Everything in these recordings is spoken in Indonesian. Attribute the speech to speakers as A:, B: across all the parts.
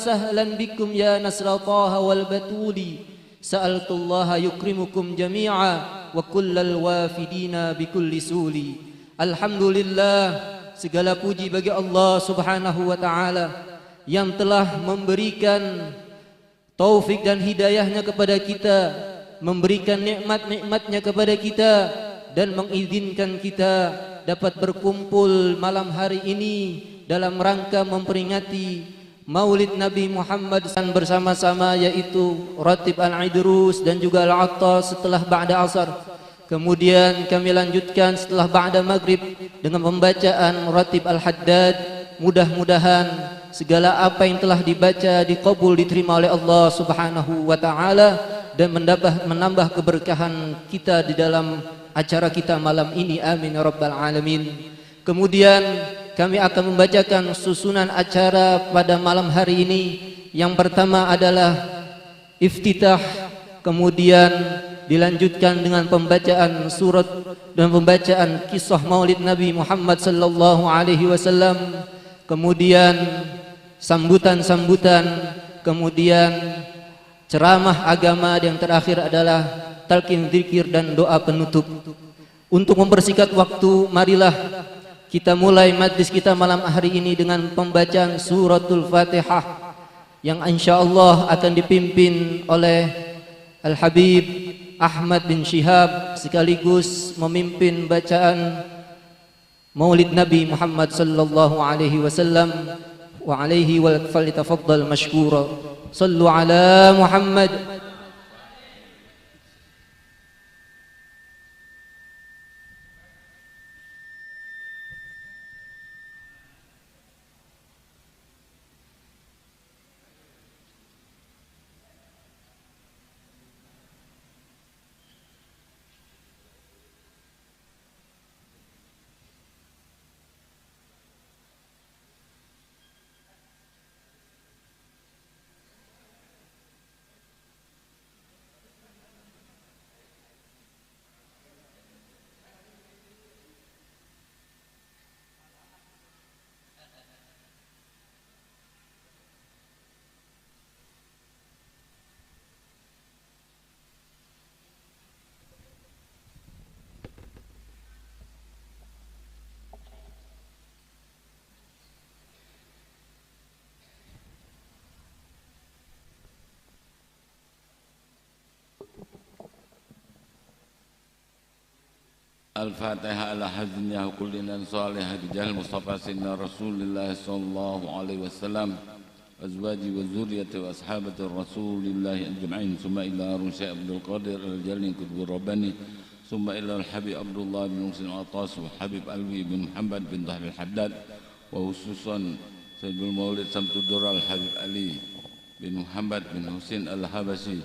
A: sahlan bikum ya nasra taha wal batuli. Sa'altullaha yukrimukum jami'a wa kullal wafidina bikulli suli. Alhamdulillah, segala puji bagi Allah Subhanahu wa taala yang telah memberikan taufik dan hidayahnya kepada kita, memberikan nikmat-nikmatnya kepada kita, dan mengizinkan kita dapat berkumpul malam hari ini dalam rangka memperingati Maulid Nabi Muhammad bersama-sama, yaitu Ratib Al-Idrus dan juga Al-Attas setelah ba'da asar. Kemudian kami lanjutkan setelah ba'da maghrib dengan pembacaan Ratib Al-Haddad. Mudah-mudahan segala apa yang telah dibaca dikabul, diterima oleh Allah Subhanahu wa taala dan menambah keberkahan kita di dalam acara kita malam ini. Amin ya rabbal alamin. Kemudian kami akan membacakan susunan acara pada malam hari ini. Yang pertama adalah iftitah, kemudian dilanjutkan dengan pembacaan surat dan pembacaan kisah Maulid Nabi Muhammad sallallahu alaihi wasallam, kemudian sambutan-sambutan, kemudian ceramah agama, dan yang terakhir adalah talqin zikir dan doa penutup. Untuk mempersingkat waktu, marilah kita mulai majlis kita malam hari ini dengan pembacaan suratul Fatihah yang insyaallah akan dipimpin oleh Al-Habib Ahmad bin Syihab sekaligus memimpin bacaan Maulid Nabi Muhammad sallallahu alaihi wasallam. Wa alaihi wa falyatafaddal mashkura. Sallu ala Muhammad.
B: Al-Fatihah ala hazinah kullina salihah bijahil Mustafa Sayyidina Rasulullah sallallahu alaihi wasallam azwaji wa zuriyati wa ashabati Rasulillah ajma'in. Summa ila Rusya Abdul Qadir al-Jalni Qutbur Rabbani. Summa ila al-Habib Abdullah bin Muhsin Atas wa Habib Alwi bin Muhammad bin Tahir al-Haddad wa khususan Sayyidul Maulid Samsudur al-Habib Ali bin Muhammad bin Husin al-Habasi.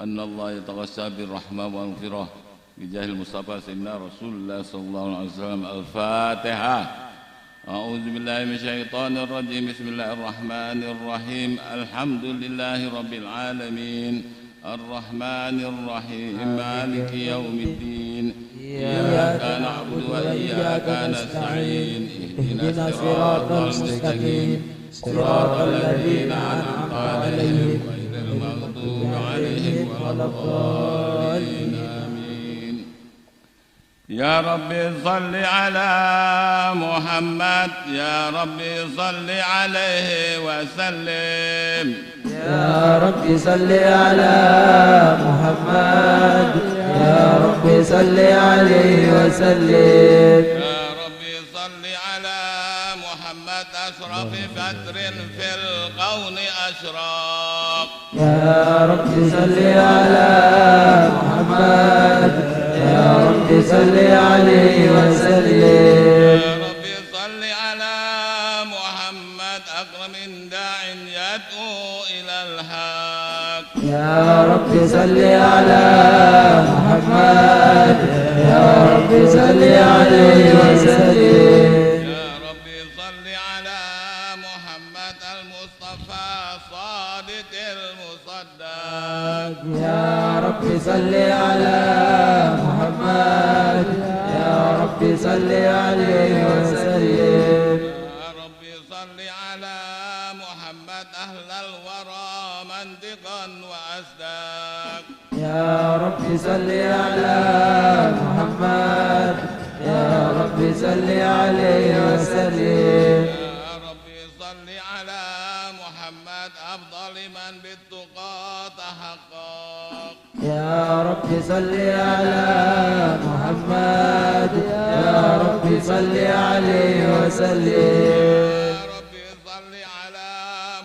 B: Anna Allah yataghassa bir-rahmah wal firah bijahil Mustafa Sayyidina Rasulullah sallallahu alaihi wasallam. Al-Fatihah. A'udzu billahi minasyaitonir rajim. Bismillahirrahmanir rahim. Alhamdulillahi rabbil alamin. Arrahmanir rahim. Maliki yaumiddin. Iyyaka na'budu wa iyyaka nasta'in. Ihdinas siratal mustaqim. Siratal ladzina an'amta 'alaihim ghairil maghdubi 'alaihim waladdallin. Ya Rabbi salli ala Muhammad, Ya Rabbi salli alaihi wa sallim.
C: Ya Rabbi salli ala Muhammad, Ya Rabbi salli alaihi wa sallim.
B: Ya Rabbi salli ala Muhammad, asrafi badrin fil qawni ashraq.
C: Ya Rabbi salli ala Muhammad, Ya Rabbi salli alaihi wa sallim.
B: Ya Rabbi salli ala Muhammad, akramin da'in yad'u ilal haq.
C: Ya Rabbi salli ala Muhammad, Ya Rabbi salli alaihi wa sallim.
B: Ya Rabbi salli ala Muhammad al-Mustafa sadiqil musaddaq.
C: Ya Rabbi salli ala Muhammad, Ya Rabbi salli alaihi wa sallim.
B: Ya Rabbi salli ala Muhammad ahlal الورى منطقا وأصداق.
C: يا رب صل على محمد، يا رب صل عليه وسلم.
B: يا رب صل على محمد أفضل من بالتقى تحقق.
C: يا رب صل على محمد، يا رب صل عليه وسلم.
B: يا رب صل على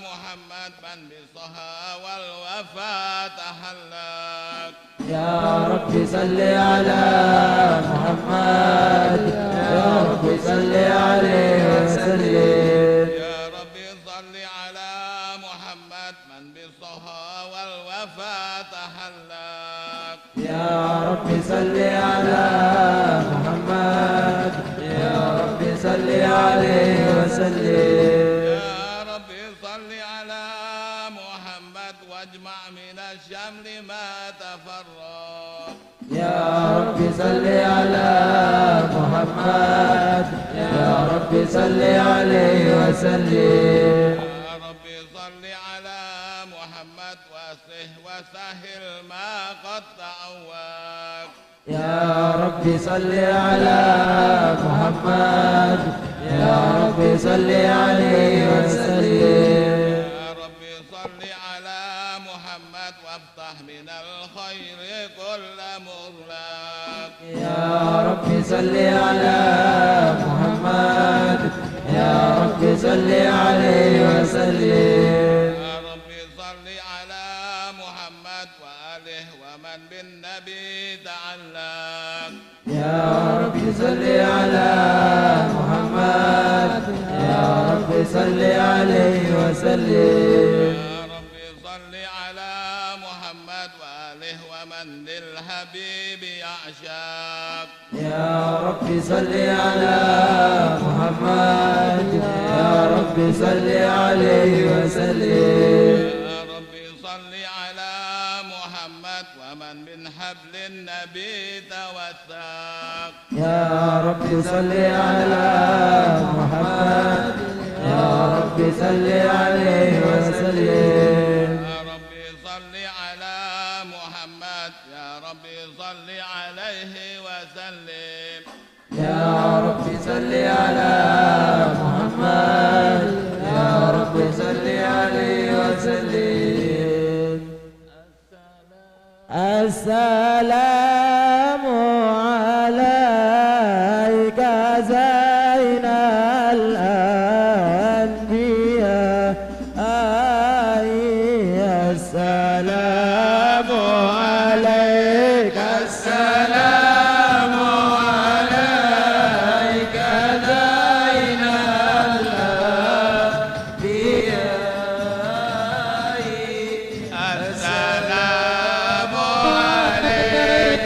B: محمد من بالصها والوفاء تحلق.
C: يا رب صل على محمد، يا رب صل عليه وسلم.
B: يا رب صل على محمد من بالصها والوفاء تحلق.
C: يا رب صل على محمد، يا رب صل عليه وسلم.
B: يا رب صل على محمد واجمع من الشمل ما تفرق.
C: يا رب صل على محمد، يا رب صل عليه وسلم.
B: يا رب صل على محمد واسه وسهل ما قد تعوق.
C: يا رب صل على محمد، يا رب صل عليه وسلم.
B: يا رب صل على محمد وافتح من الخير كل مغلق.
C: يا رب صل على محمد، يا رب صل عليه وسلم.
B: يا رب صل على محمد وآله ومن بالنبي تعلق.
C: يا رب صل على محمد، يا رب صل عليه وسلم.
B: يا رب صل على محمد وآله ومن للحبيب يعشق.
C: يا رب صل على محمد، يا رب صل عليه وسلم.
B: يا رب صل على محمد ومن من حبل النبي توثق.
C: يا رب صل على محمد، يا رب صل عليه وسلم.
B: يا رب صل على محمد، يا رب صل عليه وسلم.
C: يا رب صل على محمد، يا رب صل عليه وسلم. السلام عليك زين الأنبياء، السلام عليك، السلام عليك زين الأنبياء.
B: السلام عليك،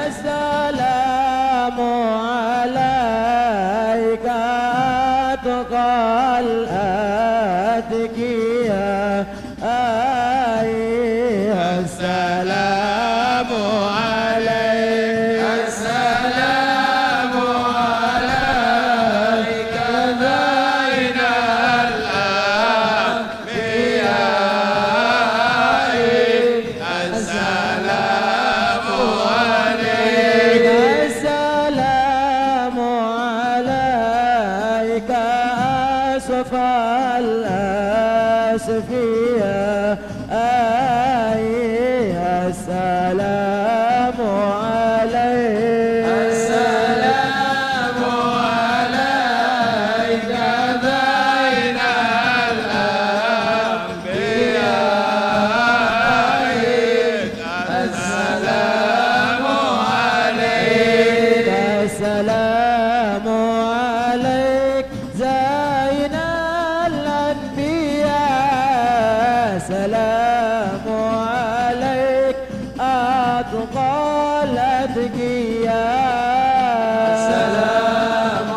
C: السلام عليك أتقى الأتقياء. السلام عليك، السلام عليك زين الأنبياء.
B: السلام عليك،
C: السلام عليك أسف الأسفياء. السلام عليك، السلام عليك زين الأنبياء.
B: السلام عليك،
C: السلام عليك زين الأنبياء. سلام عليك أتقى الأتقياء. السلام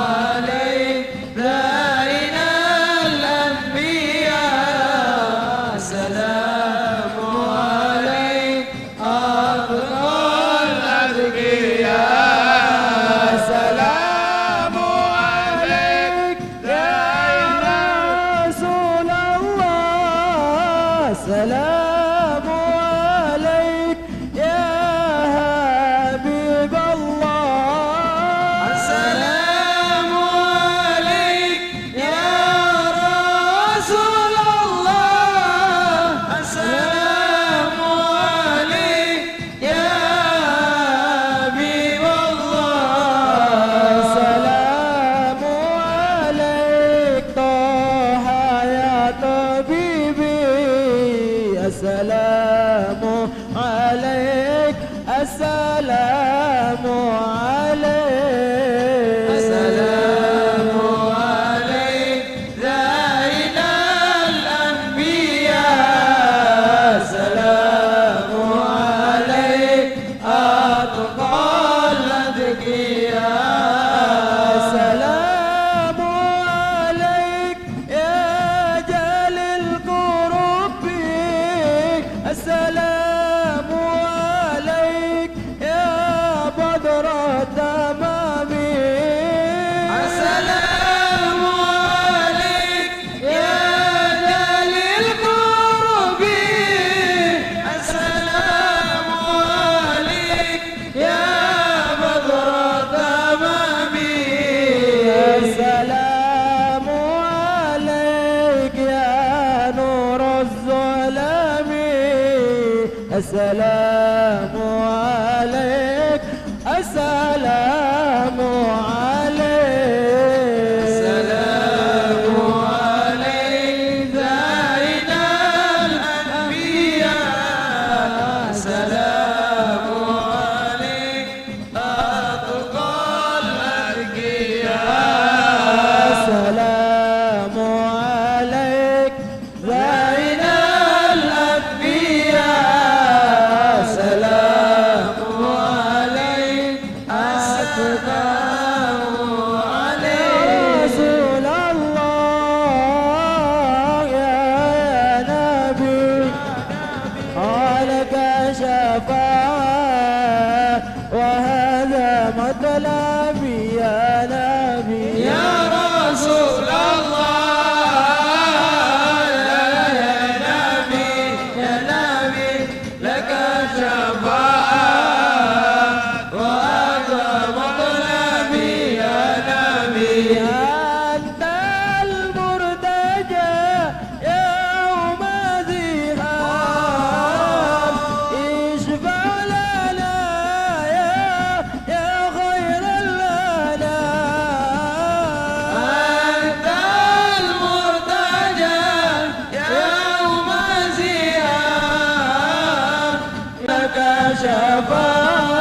C: عليك زين الأنبياء. السلام عليك أتقى الأتقياء. السلام عليك يا رسول الله، السلام عليك يا حبيب الله السلام عليك يا رسول الله السلام عليك يا حبيب الله السلام عليك طه يا طبيبي السلام عليك السلام عليك السلام عليك زين الأنبياء السلام عليك أتقى الأتقياء السلام عليك يا جليل قربك السلام عليك يا بدر التمام السلام عليك يا جليل قربك السلام عليك يا بدر التمام السلام عليك يا نور الظلام السلام عليك السلام عليك السلام عليك زين الأنبياء السلام عليك أتقى الأتقياء السلام عليك زين الأنبياء السلام عليك السلام عليك رسول الله يا نبي عليك شفاعة وهذا مطلبي يا نبي يا رسول الله يا نبي لك شفاعة وهذا مطلبي يا نبي أنت المرتجى يوم ذهاب اشفع لنا يا خير الأنام أنت المرتجى يوم ذهاب لك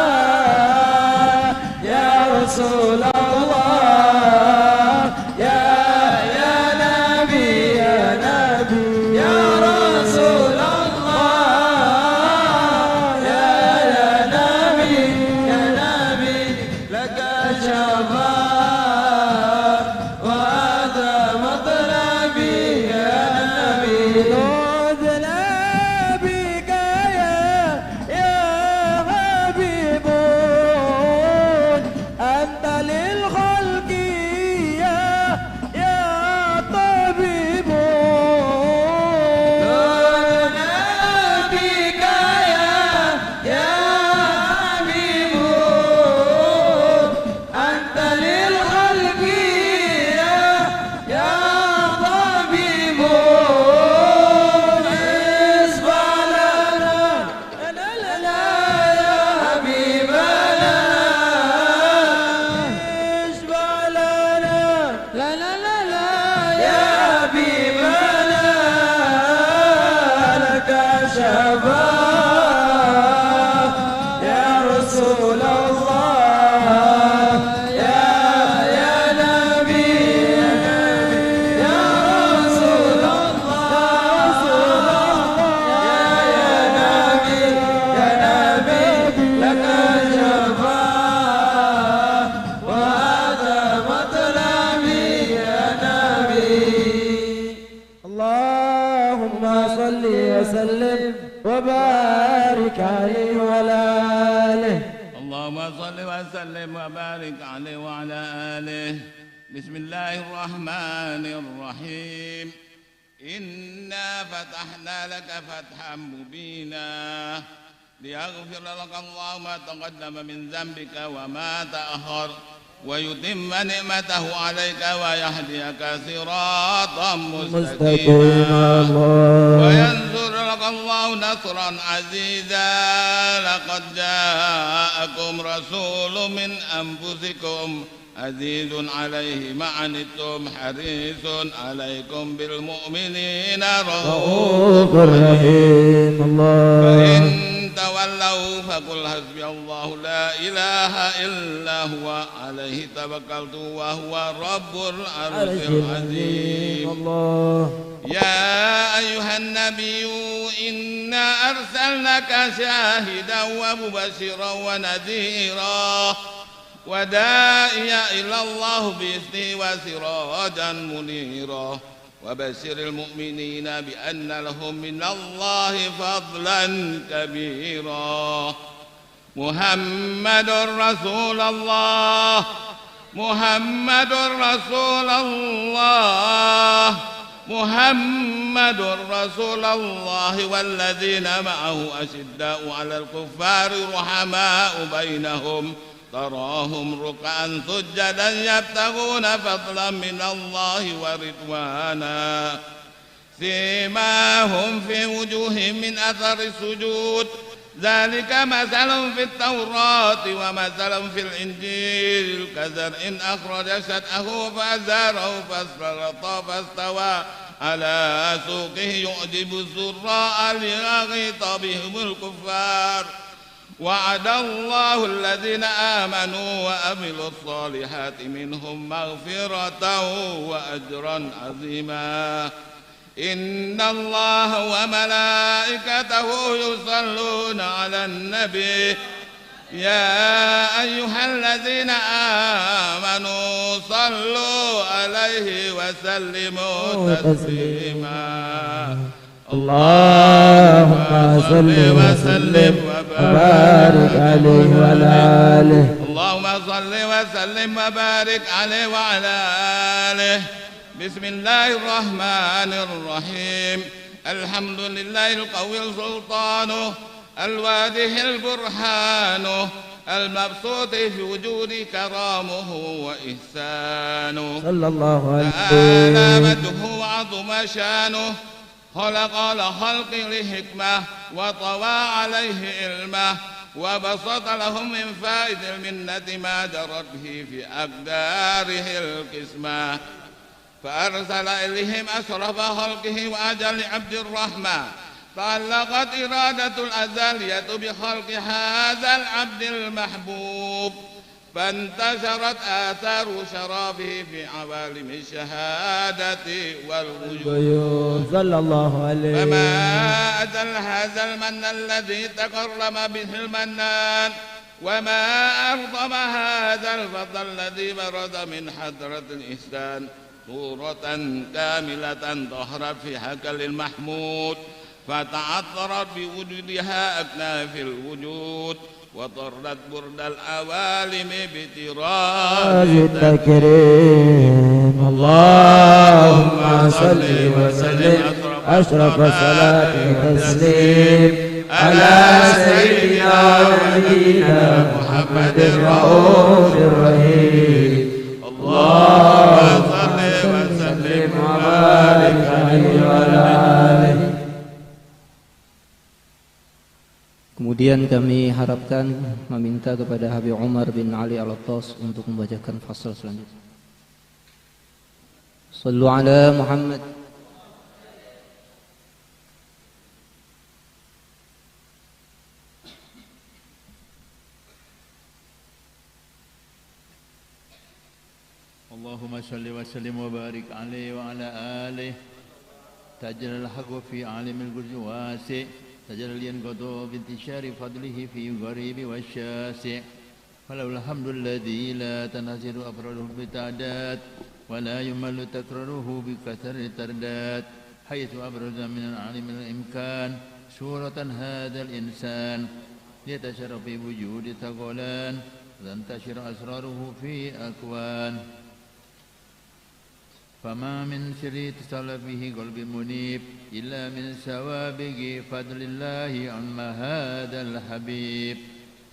C: شفاعة يا رسول الله يا نبي يا رسول الله يا نبي لك شفاعة وهذا مطلبي يا نبي نزل بك يا حبيب أنت للخلق يا طبيب نزل بك يا حبيب أنت للخلق يا طبيب اصبع لنا لا يا حبيبنا اشفع لنا لا يا حبيبنا لك شفاعة يا رسول الله يا نبي يا رسول الله يا نبي لك شفاعة وهذا مطلبي يا نبي اللهم صل وسلم وبارك عليه وعلى آله
B: اللهم صل وسلم وبارك عليه وعلى آله. بسم الله الرحمن الرحيم. إنا فتحنا لك فتحا مبينا ليغفر لك الله ما تقدم من ذنبك وما تأخر ويتم نعمته عليك ويهديك صراطا مستقيما وينصر لك الله نصرا عزيزا لقد جاءكم رسول من أنفسكم عزيز عليه ما عنتم حريص عليكم بالمؤمنين رؤوف رحيم فإن تولوا فقل حسبي الله لا إله إلا هو عليه توكلت وهو رب العرش العظيم يا أيها النبي إنا أرسلناك شاهدا ومبشرا ونذيرا وداعيا إلى الله بإذنه وسراجا منيرا وبشر المؤمنين بأن لهم من الله فضلا كبيرا محمد رسول الله محمد رسول الله محمد رسول الله والذين معه أشداء على الكفار رحماء بينهم تراهم ركعا سجدا يبتغون فضلا من الله ورضوانا سيماهم في وجوههم من أثر السجود ذلك مثل في التوراة ومثل في الإنجيل كزرع أخرج شطأه فأزاره فاستغلظ فاستوى على سوقه يعجب الزراء ليغيظ بهم الكفار وعد الله الذين آمنوا وعملوا الصالحات منهم مغفرة وأجرا عظيما إن الله وملائكته يصلون على النبي يا أيها الذين آمنوا صلوا عليه وسلموا تسليما اللهم صل وسلم وبارك عليه وعلى آله اللهم صل وسلم وبارك عليه وعلى آله بسم الله الرحمن الرحيم الحمد لله القوي سلطانه الواضح البرهان المبسوط في وجود كرامه وإحسانه صلى الله عليه وسلم علامته وعظم شانه خلق لخلق لحكمة وطوى عليه علمه وبسط لهم من فائد المنة ما جرت به في أقداره القسمة فأرسل إليهم أشرف خلقه وأجل عبد الرحمن تعلقت إرادة الأزلية بخلق هذا العبد المحبوب فانتشرت آثار شرابه في عوالم الشهادة والوجود صلى الله عليه فما أجل هذا المن الذي تكرم به المنان وما أعظم هذا الفضل الذي برز من حضرة الإحسان صورة كاملة ظهرت في هكل المحمود فتعطرت بوجودها أكناف الوجود وطرت برد العوالم بتراج التكريم اللهم صل وسلم أشرف صلاة وتسليم على سيدنا ونبينا محمد الرؤوف الرحيم اللهم صل وسلم وبارك عليه وعلى آله.
A: Kemudian kami harapkan meminta kepada Habib Umar bin Ali Al-Attas untuk membacakan fasal selanjutnya. Sallu ala Muhammad.
D: Allahumma salli wa sallim wa barik alaihi wa ala alihi tajal al-haqq fi alimil ghurbi wasi' تجلى ينقضوا بانتشار فضله في الغريب والشاسع فلو الحمد الذي لا تنحصر أفراده بتعداد ولا يمل تكراره بكثر الترداد حيث أبرز من العالم الإمكان سورة هذا الإنسان ليتشرف في وجود ثقلان وتنتشر أسراره في أكوان فما من سر اتصل به قلب منيب إلا من سوابق فضل الله عم هذا الحبيب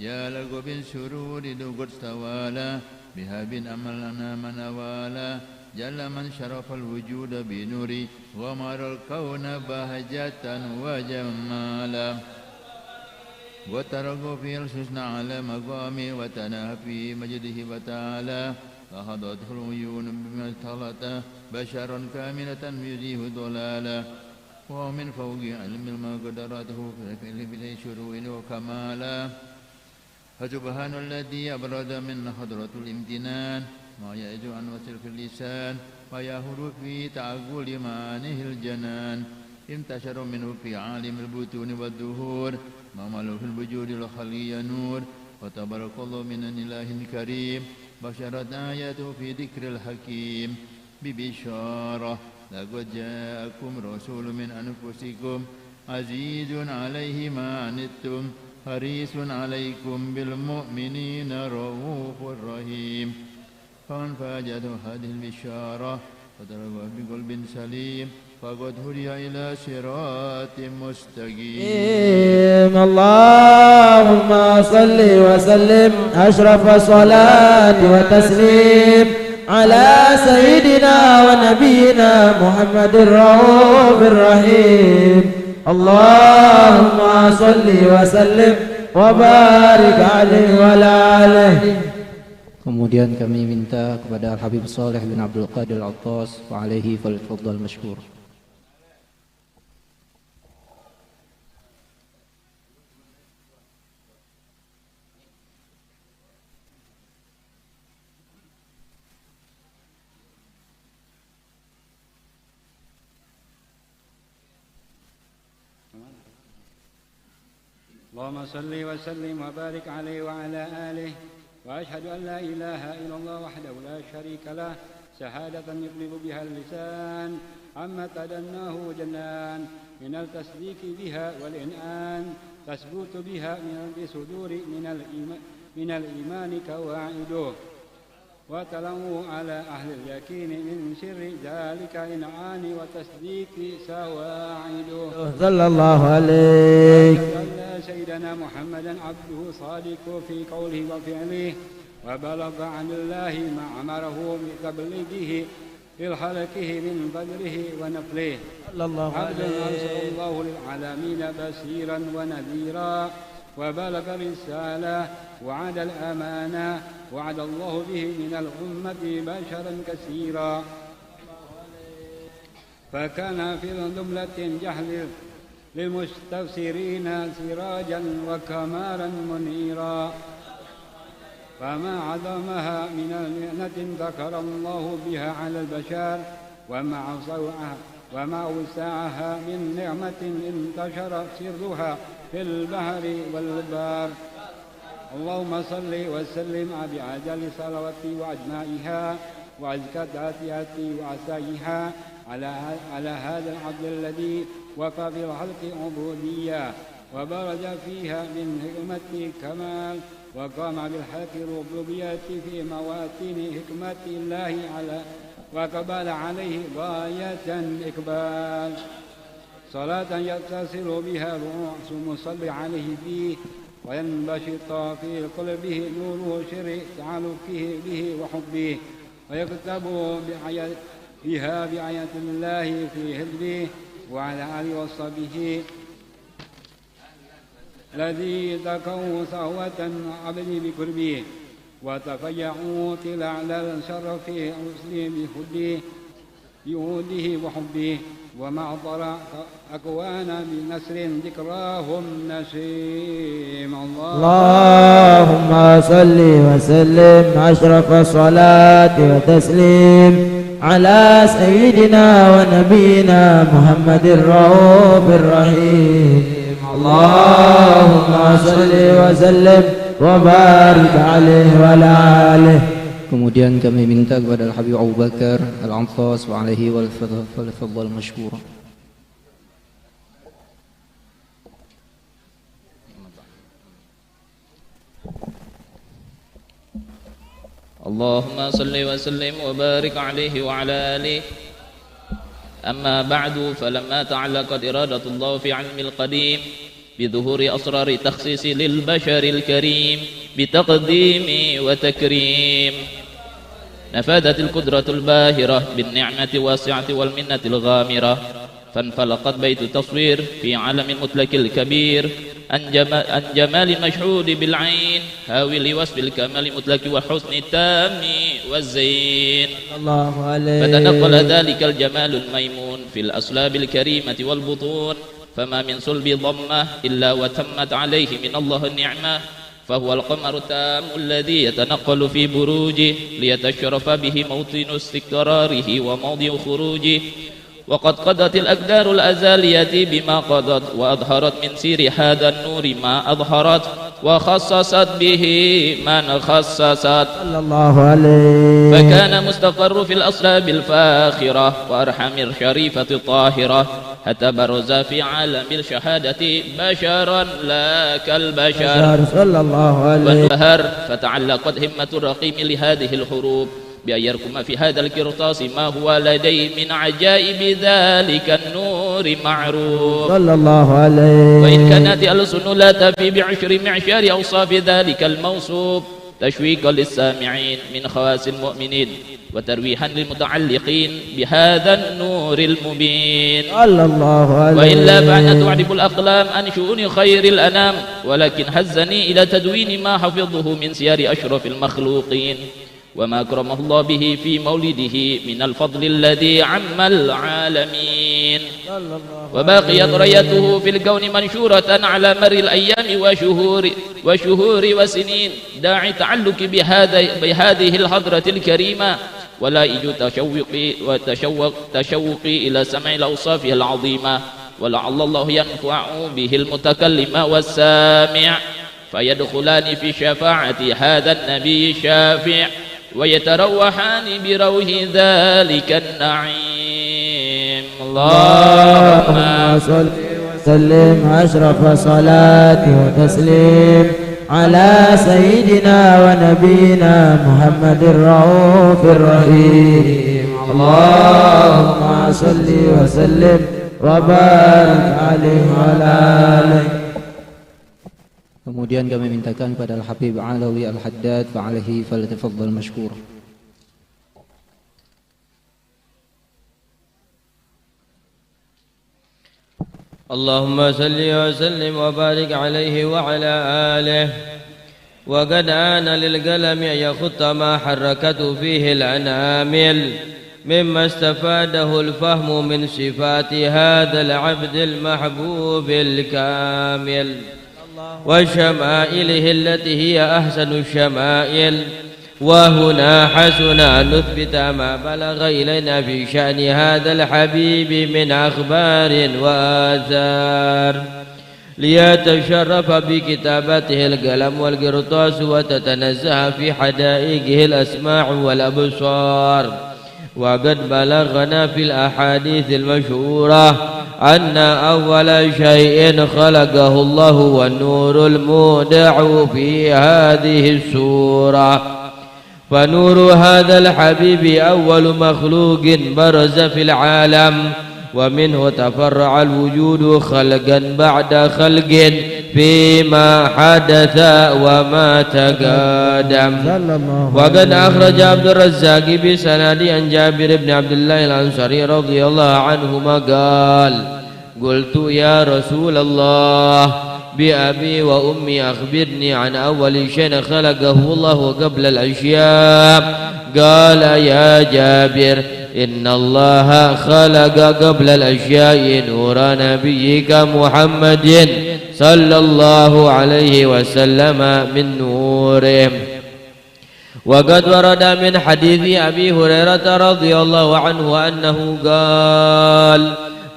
D: يا لقو بالسرور قد استوالا بها بن أملنا من أوالا جل من شرف الوجود بنوري ومر الكون بهجة وجمالا وترقوا في الحسن على مقامي وتناهى في مجده وتعالى فهضته العيون بما اختلط بشرا كاملة يزيه ضلالا ومن فوق علم ما قدرته في شروع وكمالا فسبحان الذي أبرد من حضرة الامتنان ما يعز عن وصف اللسان ويهر في تعقل معانيه الجنان انتشر منه في عالم البطون والدهور ما ماله في الوجود الخلي نور وتبارك الله من إله كريم بشرت آياته في ذكر الحكيم ببشارة لقد جاءكم رسول من أنفسكم عزيز عليه ما عنتم حريص عليكم بالمؤمنين رؤوف رحيم فمن فاجته هذه البشارة فتركه بقلب سليم فقد هدي إلى صراط مستقيم
C: اللهم صل وسلم أشرف الصلاة وتسليم على سيدنا ونبينا محمد الرؤوف الرحيم اللهم صل وسلم وبارك عليه وعلى آله.
A: Kemudian kami minta kepada Al-Habib Saleh bin Abdul Qadir Al-Attas wa alaihi falyatafaddal mashkur.
E: اللهم صل وسلم وبارك عليه وعلى آله وأشهد أن لا إله إلا الله وحده لا شريك له شهادة يقلب بها اللسان عما تدناه جنان من التصديق بها والإنعام تثبت بها من صدور من الإيمان كواعده وتلو على أهل اليقين من سر ذلك الإنعام وتصديق سواعده
C: صلى الله عليه
E: سيدنا محمدا عبده صادق في قوله وفعله وبلغ عن الله ما أمره بتبليغه في خلقه من بدره ونفله عبد أرسل الله للعالمين بشيرا ونذيرا وبلغ الرسالة وعد الأمانة وعد الله به من الأمة بشرا كثيرا فكان في جملة جهل للمستبصرين سراجا وكمارا منيرا فما عظمها من المئنة ذكر الله بها على البشر وما وسعها من نعمة انتشر سرها في البحر والبر اللهم صل وسلم بعجل صلوات وأجمعها وأزكى التحيات وعسائها على هذا العبد الذي وفى في الخلق عبودية وبرز فيها من حكمة كمال وقام بالحق الربوبية في مواتين حكمة الله وقبل عليه غاية الإقبال صلاة يتصل بها روح المصلي عليه فيه وينبسط في قلبه نور سر تعلقه به وحبه ويكتب بها بآية الله في حزبه وعلى آله وصحبه الذي ذكروا صهوة عبد بقربه وتفيعوا طلال الشرف مسلم بحبه بيهوده وحبه وما أعطر أكوانا بنسر ذكراهم نسيم
C: اللهم صل وسلم أشرف الصلاة وتسليم على سيدنا ونبينا محمد الرؤوف الرحيم اللهم صل وسلم وبارك عليه وعلى آله.
A: Kemudian kami minta kepada Al-Habib Abu Bakar Al-Attas wa alaihi wal falyatafaddal mashkura.
F: اللهم صل وسلم وبارك عليه وعلى آله أما بعد فلما تعلقت إرادة الله في علم القديم بظهور أسرار تخصيص للبشر الكريم بتقديم وتكريم نفذت القدرة الباهرة بالنعمة الواسعة والمنة الغامرة فانفلقت بيت التصوير في عالم المطلق الكبير عن جمال المشهود بالعين هاوي لوصف الكمال المطلق وحسن التام والزين
C: الله عليه.
F: فتنقل ذلك الجمال الميمون في الأصلاب الكريمة والبطون فما من صلب ضمة إلا وتمت عليه من الله النعمة فهو القمر التام الذي يتنقل في بروجه ليتشرف به موطن استقراره وموضع خروجه وقد قضت الأقدار الأزالية بما قضت وأظهرت من سير هذا النور ما أظهرت وخصصت به من خصصت
C: صلى الله عليه.
F: فكان مستقر في الأصلاب الفاخرة وأرحم الشريفة الطاهرة حتى برز في عالم الشهادة بشرا لا كالبشر
C: صلى الله عليه.
F: وانبهر فتعلقت همة الرقيم لهذه الحروب بأن يركم في هذا القرطاس ما هو لديه من عجائب ذلك النور معروف
C: صلى الله عليه.
F: وإن كانت الألسن لا تفي بعشر معشار أوصاف ذلك الموصوف تشويقا للسامعين من خواص المؤمنين وترويحا للمتعلقين بهذا النور المبين
C: صلى الله عليه.
F: وإلا فأنا تعرف الأقلام عن شؤون خير الأنام ولكن هزني إلى تدوين ما حفظه من سير أشرف المخلوقين وما أكرمه الله به في مولده من الفضل الذي عم العالمين وباقيت ريته في الكون منشورة على مر الأيام وشهور وسنين داعي تعلق بهذه الحضرة الكريمة ولا يجوز تشوقي إلى سمع الأوصاف العظيمة ولعل الله ينفع به المتكلم والسامع فيدخلان في شفاعة هذا النبي الشافع ويتروحان بروح ذلك النعيم.
C: اللهم صل وسلم أشرف صلاة وتسليم على سيدنا ونبينا محمد الرؤوف الرحيم. اللهم صل وسلم وبارك عليه وعلى آله.
A: Kemudian kami mintakan kepada Al-Habib Alawi Al-Haddad fa'alaihi falyatafaddal mashkur.
G: اللهم صل وسلم وبارك عليه وعلى آله. وقد آن للقلم أن يخط ما حركته فيه الأنامل مما استفاده الفهم من صفات هذا العبد المحبوب الكامل وشمائله التي هي أحسن الشمائل. وهنا حسن أن نثبت ما بلغ إلينا في شأن هذا الحبيب من أخبار وآثار ليتشرف بكتابته القلم والقرطاس وتتنزه في حدائقه الأسماع والأبصار. وقد بلغنا في الأحاديث المشهورة أن أول شيء خلقه الله والنور المودع في هذه السورة. فنور هذا الحبيب أول مخلوق برز في العالم ومنه تفرع الوجود خلقا بعد خلق فيما حدث وما تقدم. وقد أخرج عبد الرزاق بسند عن جابر بن عبد الله الأنصاري رضي الله عنهما قال: قلت يا رسول الله بأبي وأمي أخبرني عن أول شيء خلقه الله قبل الأشياء. قال: يا جابر إن الله خلق قبل الأشياء نور نبيك محمد صلى الله عليه وسلم من نوره. وقد ورد من حديث أبي هريرة رضي الله عنه أنه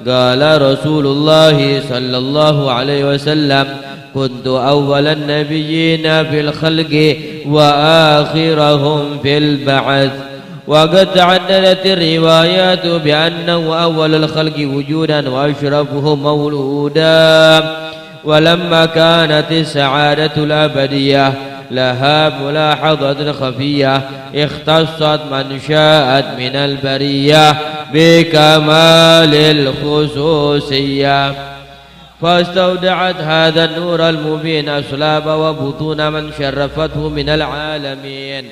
G: قال رسول الله صلى الله عليه وسلم: كنت أول النبيين في الخلق وآخرهم في البعث. وقد تعددت الروايات بأنه أول الخلق وجودا وأشرفهم مولودا. ولما كانت السعادة الأبدية لها ملاحظة خفية اختصت من شاءت من البرية بكمال الخصوصية، فاستودعت هذا النور المبين أصلاب وبطون من شرفته من العالمين،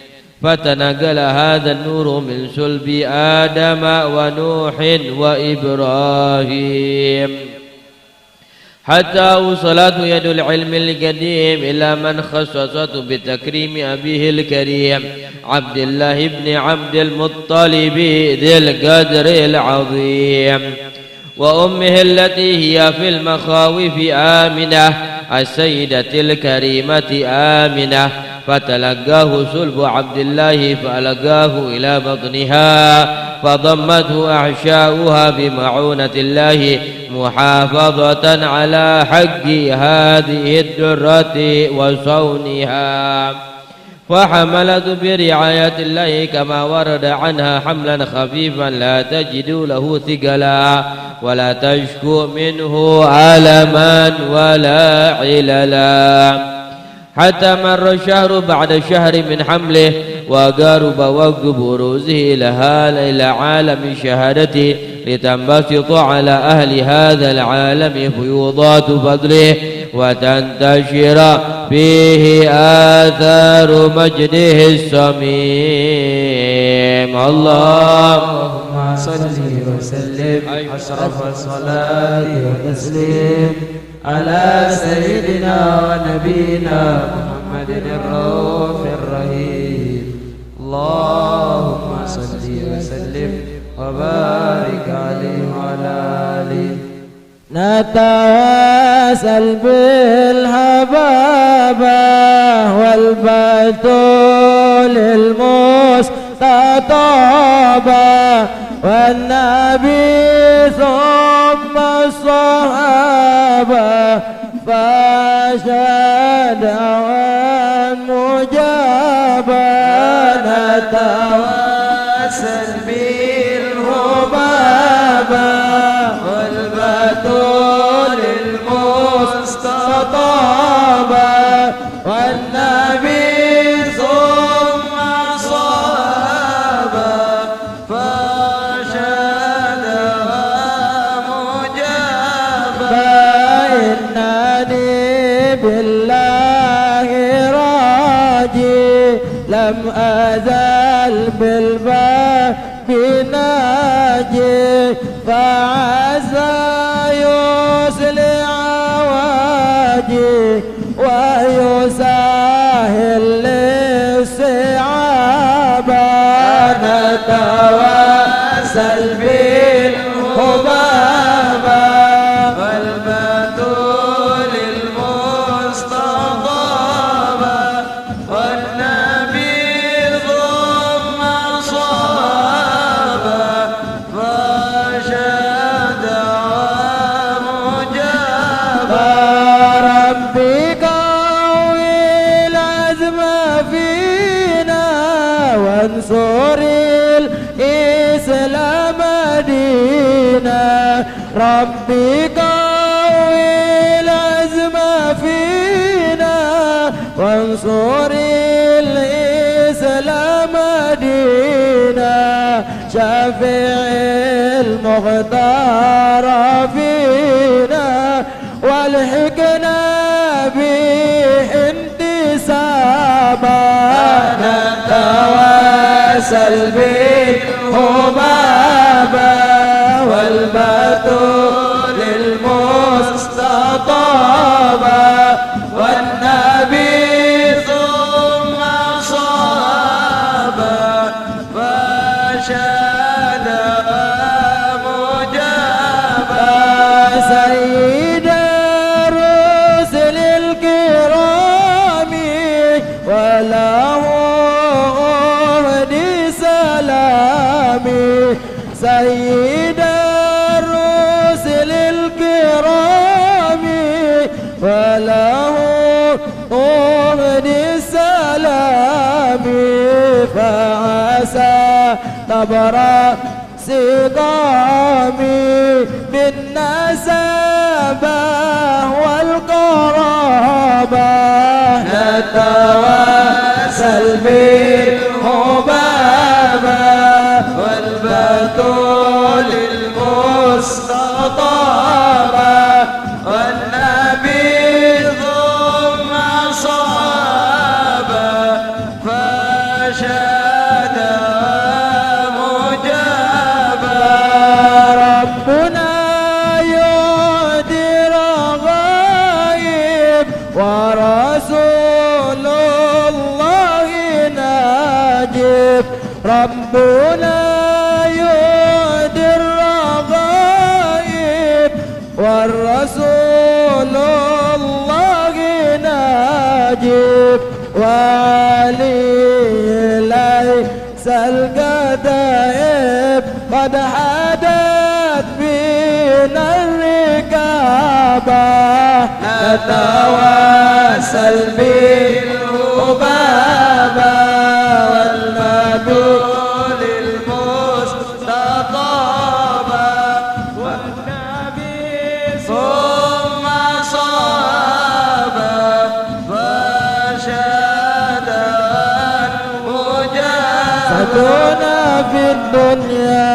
G: فتنقل هذا النور من صلب آدم ونوح وإبراهيم، حتى وصلت يد العلم القديم إلى من خصصته بتكريم أبيه الكريم عبد الله بن عبد المطلب ذي القدر العظيم، وأمه التي هي في المخاوف آمنة السيدة الكريمة آمنة، فتلقاه صلب عبد الله فألقاه إلى بطنها، فضمته أحشاؤها بمعونة الله محافظة على حق هذه الدرة وصونها، فحملت برعاية الله كما ورد عنها حملا خفيفا لا تجد له ثقلا ولا تشكو منه ألما ولا عللا، حتى مر الشهر بعد شهر من حمله، وقارب وقت بروزه لها إلى عالم شهادته، لتنبسط على أهل هذا العالم فيوضات فضله، وتنتشر فيه آثار مجده السميم.
C: اللهم صل وسلم أشرف الصلاة والتسليم على سيدنا ونبينا محمد الرؤوف الرحيم. اللهم صل وسلم وبارك عليه وعلى آله. نتواصل بالحبابة والبتول المستطابة والنبي ثم الصحابة، فاشهد مجابا. نتواصل بالهبابة والبتول المستطابة والنبي ثم الصحابة، فاشهد مجابا. إنني بالله راجي لم أزل بالباب ناجي، فعسى يصلح واجي ويسهل للصعابة. نتواصل بالهبابة والبتول المستطابة والنبي ثم صابة، فشهد مجابا. ربي قوي العزم فينا وانصر الإسلام دينا. ربي قوي العزم فينا وانصر الإسلام دينا. شفيع المختار فينا والحقنا به انتسابا. نتواصل بالهبابة والبتول المستطابة والنبي ثم صابا، فشهد مجابا. سيد الرسل الكرام وله أهدي سلامي. سيد الرسل الكرام وله أهدي السلام، فعسى تبرأ سقامي بالنسبة والقرابة. نتواصل بالهبابة والبتول ربنا يهدي الرغائب والرسول الله ناجب وعلي ليس الكتائب قد حدت بنا الركابة نتواصل بالأبابة والمدول المستطابة والنبي ثم صابة فشهد المجاهدون في الدنيا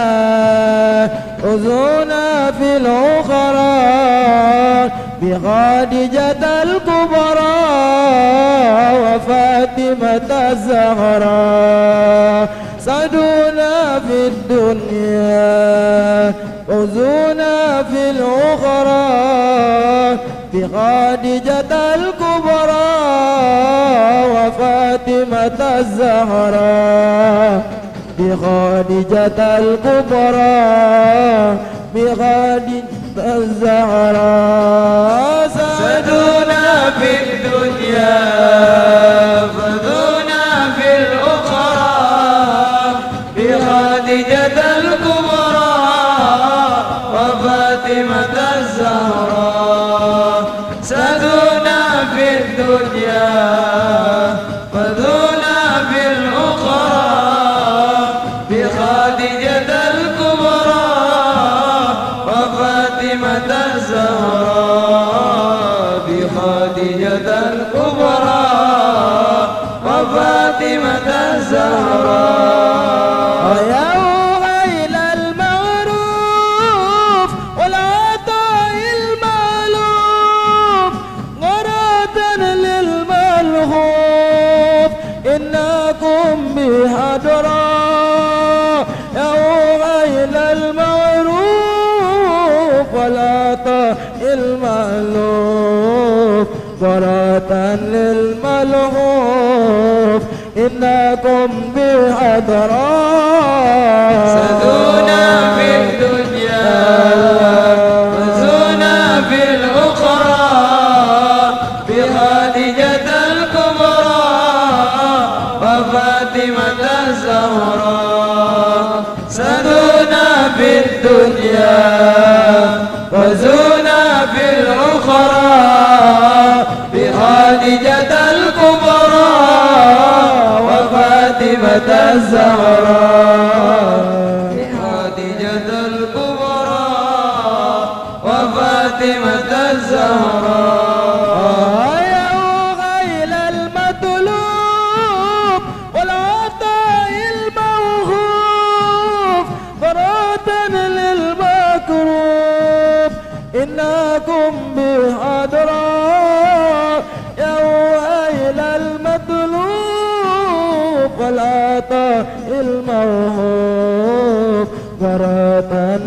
C: أذونا في الأخرى بخادجة الكبرى وفاطمة الزهراء صدونا في الدنيا أذونا في الأخرى بخادجة الكبرى وفاطمة الزهراء بخادجة الكبرى بخادجة الزهراء سدونا في الدنيا فذونا في الأخرى بخادجة الكبرى وفاطمة الزهراء سدونا في الدنيا فذونا في الأخرى بخادجة الكبرى وفاطمة الزهراء بخادجة الكبرى وفاطمة الزهراء يا غيل المعروف والعطاء المألوف غرادا للملهوف إنكم بحضرا يا غيل المعروف والعطاء المألوف غرادا للملهوف إنكم بحضرا سدونا في الدنيا وزونا في الأخرى بخادجة الكبرى وفاطمة الزهراء سدونا في الدنيا وزونا في الأخرى بخادجة الكبرى وفاطمة الزهراء بخادجة الكبرى وفاطمة الزهراء يا غيل المطلوب والعطاء الموهوب غرادا للمكروب إنكم بحضرا يا غيل المطلوب والعطاء الموهوب غرادا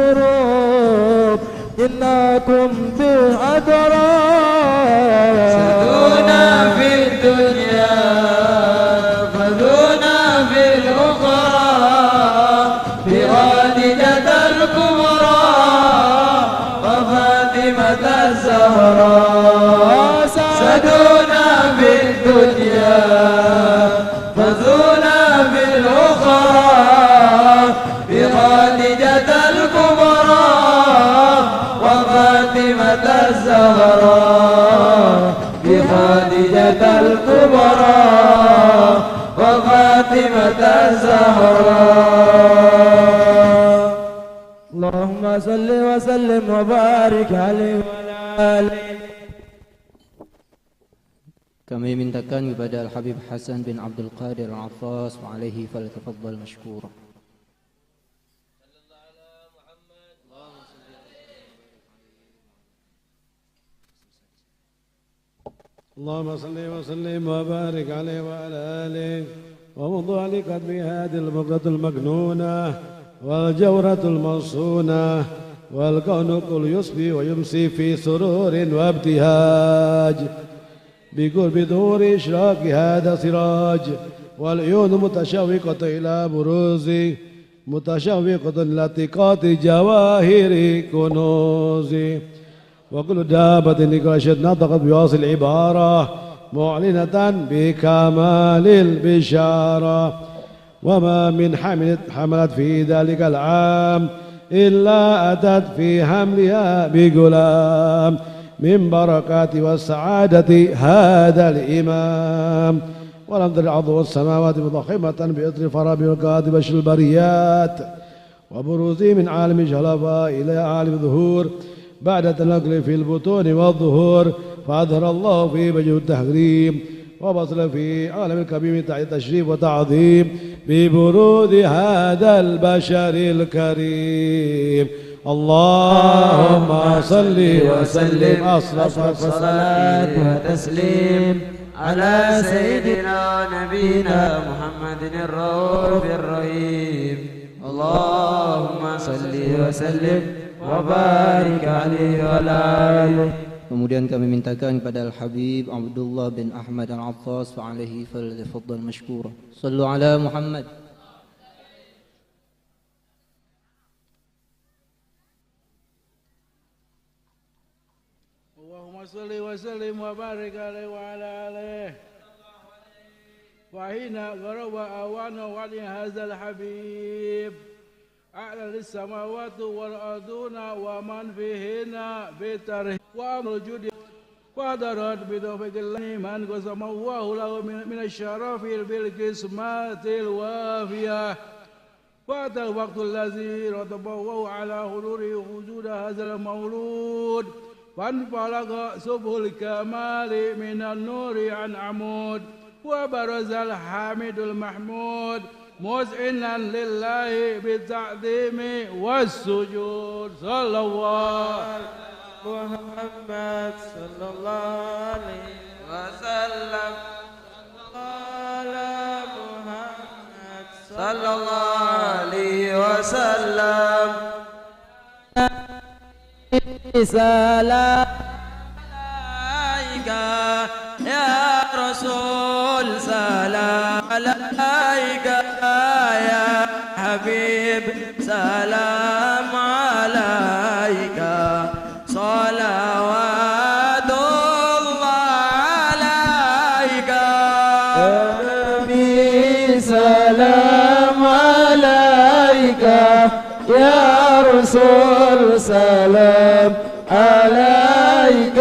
C: للمكروب إنكم بحضرا سدونا في الدنيا فذونا في الأخرى بخادجة الكبرى وفاطمة الزهراء سدونا في الدنيا فذونا في الأخرى بخادجة الكبرى وفاطمة الزهراء بخادجة الكبرى وفاطمة الزهراء اللهم صل وسلم وبارك عليه وعلى آله.
A: Kami mintakan kepada Al-Habib Hasan bin Abdul Qadir Al-Affas wa alaihi falyatafaddal mashkura.
H: اللهم صل وسلم وبارك عليه وعلى آله ومضى لقدر هذه البقعة المكنونة والجورة المصونة والكون كل يصبي ويمسي في سرور وابتهاج بقرب دور إشراق هذا سراج والعيون متشوقة إلى بروز متشوقة إلى التقاط جواهر كنوز وكل دابة نقاشت نطقت بواصل العبارة معلنة بكمال البشارة وما من حملت في ذلك العام إلا أتت في حملها بغلام من بركات والسعادة هذا الإمام ولم تر عضو السماوات مضخمة بإطر فراب القاد بشر البريات وبروزه من عالم جلبا إلى عالم ظهور بعد تنقل في البطون والظهور فأظهر الله في وجه التحريم وبصل في عالم الكبير تحت تشريف وتعظيم ببرود هذا البشر الكريم اللهم صل وسلم أصرف الصلاة
C: وتسليم على سيدنا نبينا محمد الرؤوف الرحيم اللهم صل وسلم وبارك عليه وعلى آله.
A: Kemudian kami mintakan kepada Al-Habib Abdullah bin Ahmad Al-Attas fa'alaihi falyatafaddal mashkura. Sallu ala Muhammad.
I: Allahumma salli wa sallim wa barik alaihi wa ala alihi. Wa hina gharaba awana wa li hadzal habib. أعلى السماوات والأرضون ومن فيهن بتره وموجود قدرت بتوفيق الله من قسم الله له من الشرف بالقسمات الوافية وأتى الوقت الذي رتب الله على حضوره وجود هذا المولود فانفلق سبح الكمال من النور عن عمود وبرز الحامد المحمود مذعنا لله بالتعظيم والسجود صلى الله
C: محمد صلى الله عليه وسلم على محمد صلى الله عليه وسلم سلام عليك يا رسول سلام عليك يا حبيب سلام عليك صلوات الله عليك يا نبي سلام عليك يا رسول سلام عليك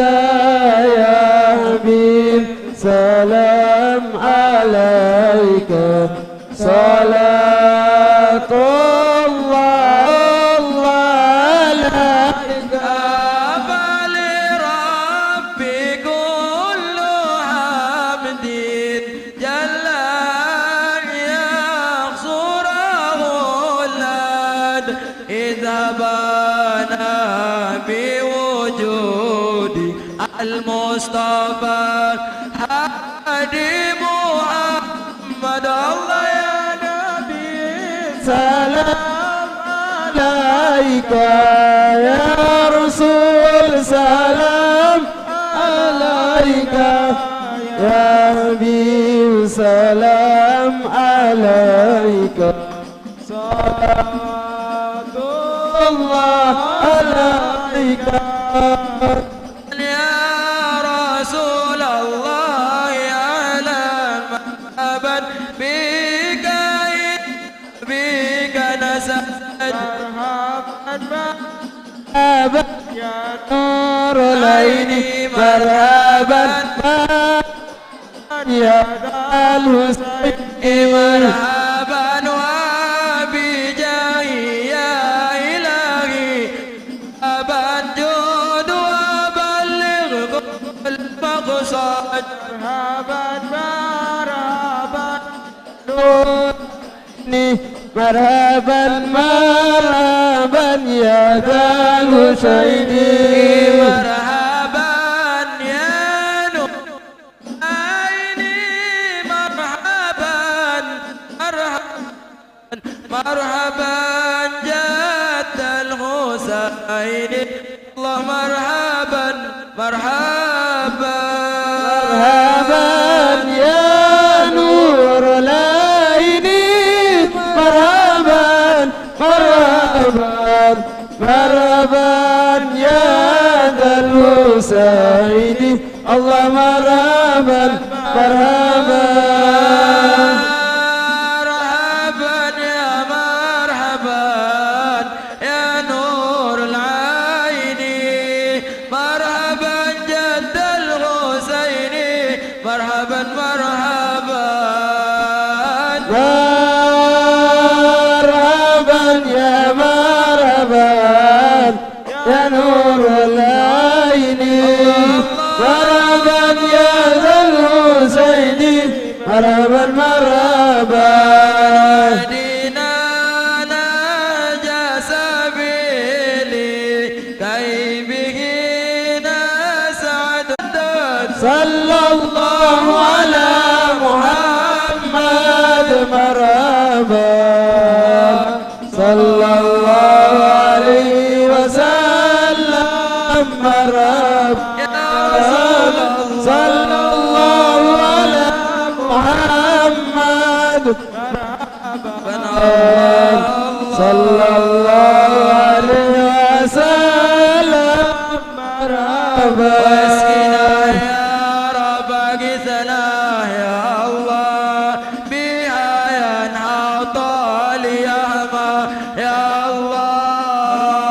C: يا حبيب سلام عليك صلاة الله عليك
G: فلربي كل حمد جل يقصره الأد إذا بنى بوجود المصطفى هادي محمد الله يا نبي
C: سلام عليك يا رسول سلام عليك يا حبيب سلام عليك صلوات الله عليك
G: يا رسول الله أعلم أبد بك نسأل
C: مرحبا يا نور العين مرحبا يا الحسين
G: مرحبا وبجاهي يا إلهي أبا جود وبلغ المقصد
C: مرحبا مرحبا نورني مرحبا مرحبا يا ذا الحسين
G: مرحبا يا نور عيني مرحبا مرحبا جد الحسين الله مرحبا مرحبا
C: مرحبا يا نور العين الحسين الله مرحبا مرحبا مرحبا مرحبا
G: دينا نجا سبيلي كي به نسعد
C: صلى الله على محمد مرحبا صلى الله عليه وسلم مرحبا صلى الله على محمد صلى الله عليه وسلم مرحبا
G: واسقنا يا رب اغثنا يا الله بها ينحط اليهما يا الله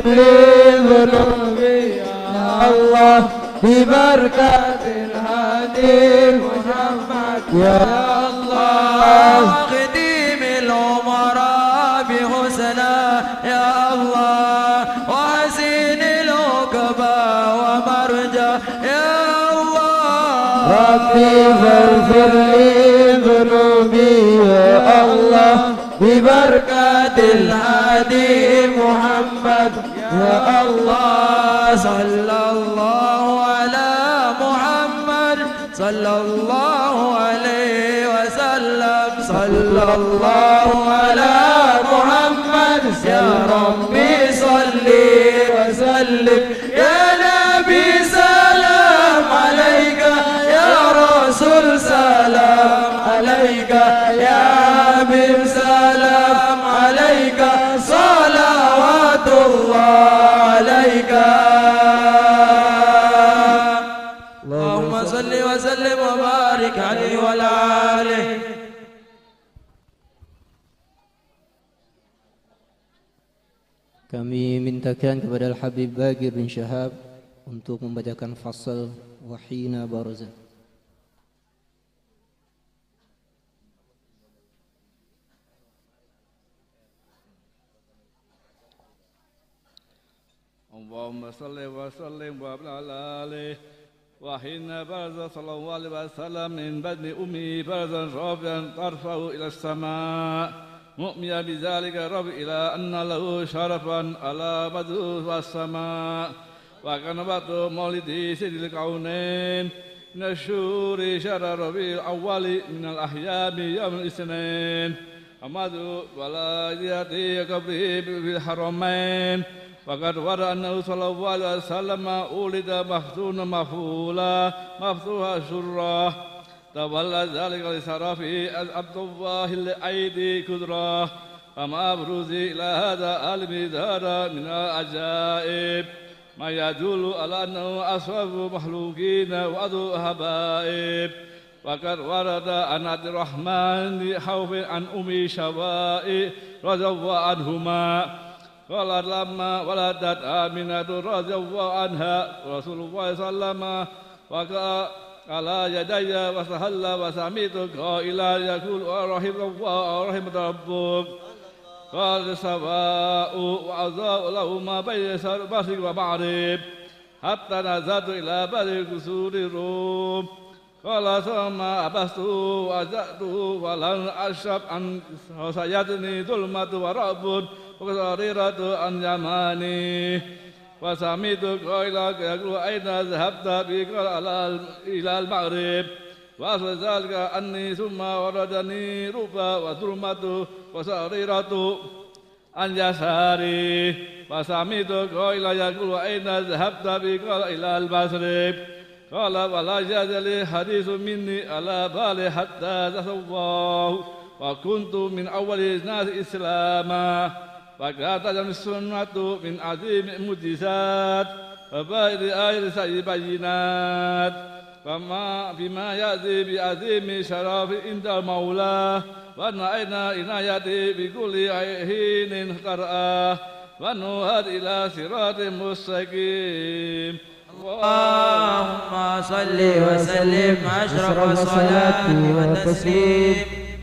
C: لذنوبي يا الله ببركة الهادي محمد يا الله
G: خديم الأمراء بحسنا يا الله وحسين العقبى ومرجى يا الله
C: ربي فاغفر لي ذنوبي يا الله ببركة الهادي محمد يا الله
G: صلى الله على محمد صلى الله عليه وسلم صلى الله على محمد يا ربي صلي وسلم يا نبي سلام عليك يا رسول سلام عليك يا حبيب سلام عليك صلوات الله عليك اللهم صل وسلم وبارك عليه وعلى آله.
A: Kami mintakan kepada Al-Habib Bagir bin Syahab untuk membacakan fasal Wahina Baraza.
I: Allahumma salli wa sallim wa ala alihi وحين برز صلى الله عليه وسلم من بدن أمه برزا رافعا طرفه إلى السماء مؤمنا بذلك رب إلى أن له شرفا على بدر والسماء وكان بدر مولد سيد الكونين من الشهور شهر ربيع الأول من الأحيام يوم الاثنين أمد ولا يأتي قبره في الحرمين وقد ورد أنه صلى الله عليه وسلم ولد مفتونا مفعولا مفتوحا شرا تولى ذلك لشرفه عبد الله الأيدي كدرا أما بروزي إلى هذا عالم دار من العجائب ما يدل على أنه أشرف مخلوقين وأدو حبائب وقد ورد عن عبد الرحمن خوف عن أم شواء رضي الله عنهما قالت لما ولدت آمنة رضي الله عنها رسول الله صلى الله عليه وسلم وقال على يدي وسهل وسمعت قائلا يقول رحم الله رحم ربك قال سواء وعزاء له ما بين مشرق ومغرب حتى نزلت إلى بدر قصور الروم قال ثم أبسته وأجأته ولن أشرب أن سيدني ظلمة ورعب وقصريرة عن يماني وسمعت قائلا يقول أين ذهبت بي قال إلى المغرب وأصل ذلك أني ثم وردني ربا وظلمة وقصريرة عن يساري وسمعت قائلا يقول أين ذهبت بي قال إلى المشرق قال ولا يزال حديث مني على بالي حتى تصواه وكنت من أول الناس إسلاما وكانت السنة من عظيم المعجزات وبارك آية سيد بينات بما يأتي بعظيم شرف عند المولى ونعينا عنايته بكل حين قرأه ونهد إلى صراط مستقيم.
G: اللهم صل وسلم أشرف الصلاة والتسليم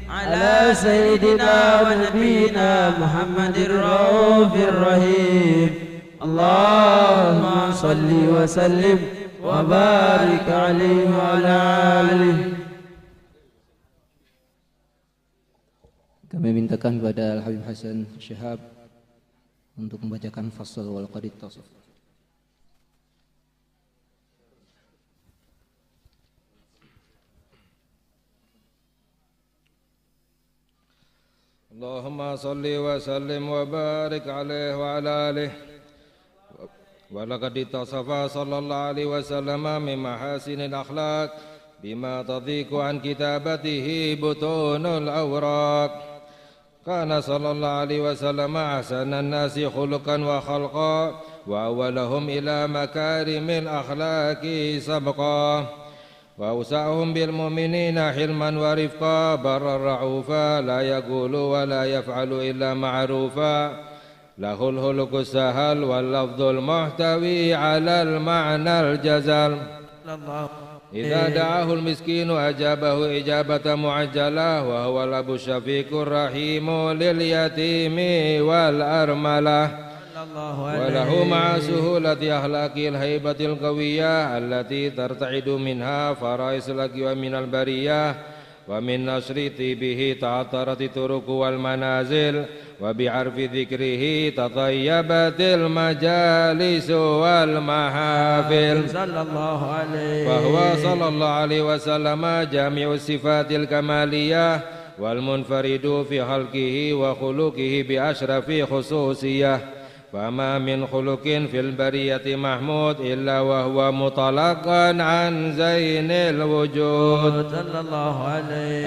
G: على سيدنا ونبينا محمد الرؤوف الرحيم. اللهم صل وسلم وبارك عليه وعلى آله.
A: Kami mintakan kepada Al-Habib Hasan Syihab untuk membacakan fasal wal qadid tasawuf.
J: اللهم صل وسلم وبارك عليه وعلى آله. ولقد اتصف صلى الله عليه وسلم من محاسن الأخلاق بما تضيق عن كتابته بطون الأوراق. كان صلى الله عليه وسلم أحسن الناس خلقا وخلقا وأولهم إلى مكارم الأخلاق سبقا وأوسعهم بالمؤمنين حلما ورفقا برا رعوفا لا يقول ولا يفعل إلا معروفا له الخلق السهل واللفظ المحتوي على المعنى الجزل. إذا دعاه المسكين أجابه إجابة معجلة وهو الأب الشفيق الرحيم لليتيم والأرملة. وله مع سهولة أخلاقه الهيبة القوية التي ترتعد منها فرائس الأقوى من البرية ومن نشر طيبه تعطرت الطرق والمنازل وبعرف ذكره تطيبت المجالس والمحافل. فهو صلى الله عليه وسلم جامع الصفات الكمالية والمنفرد في خلقه وخلقه بأشرف خصوصية. فما من خلق في البرية محمود إلا وهو مطلقا عن زين الوجود.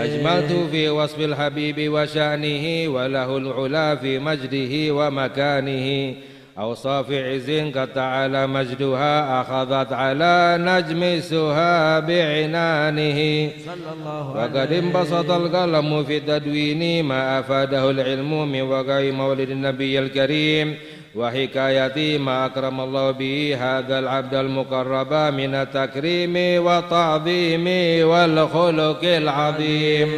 J: أجملت في وصف الحبيب وشأنه وله العلا في مجده ومكانه. أوصاف عز قد تعالى مجدها أخذت على نجم السها بعنانه. وقد انبسط القلم في التدوين ما أفاده العلم من وقع مولد النبي الكريم وحكاية ما أكرم الله به هذا العبد المقرب من التكريم والتعظيم والخلق العظيم.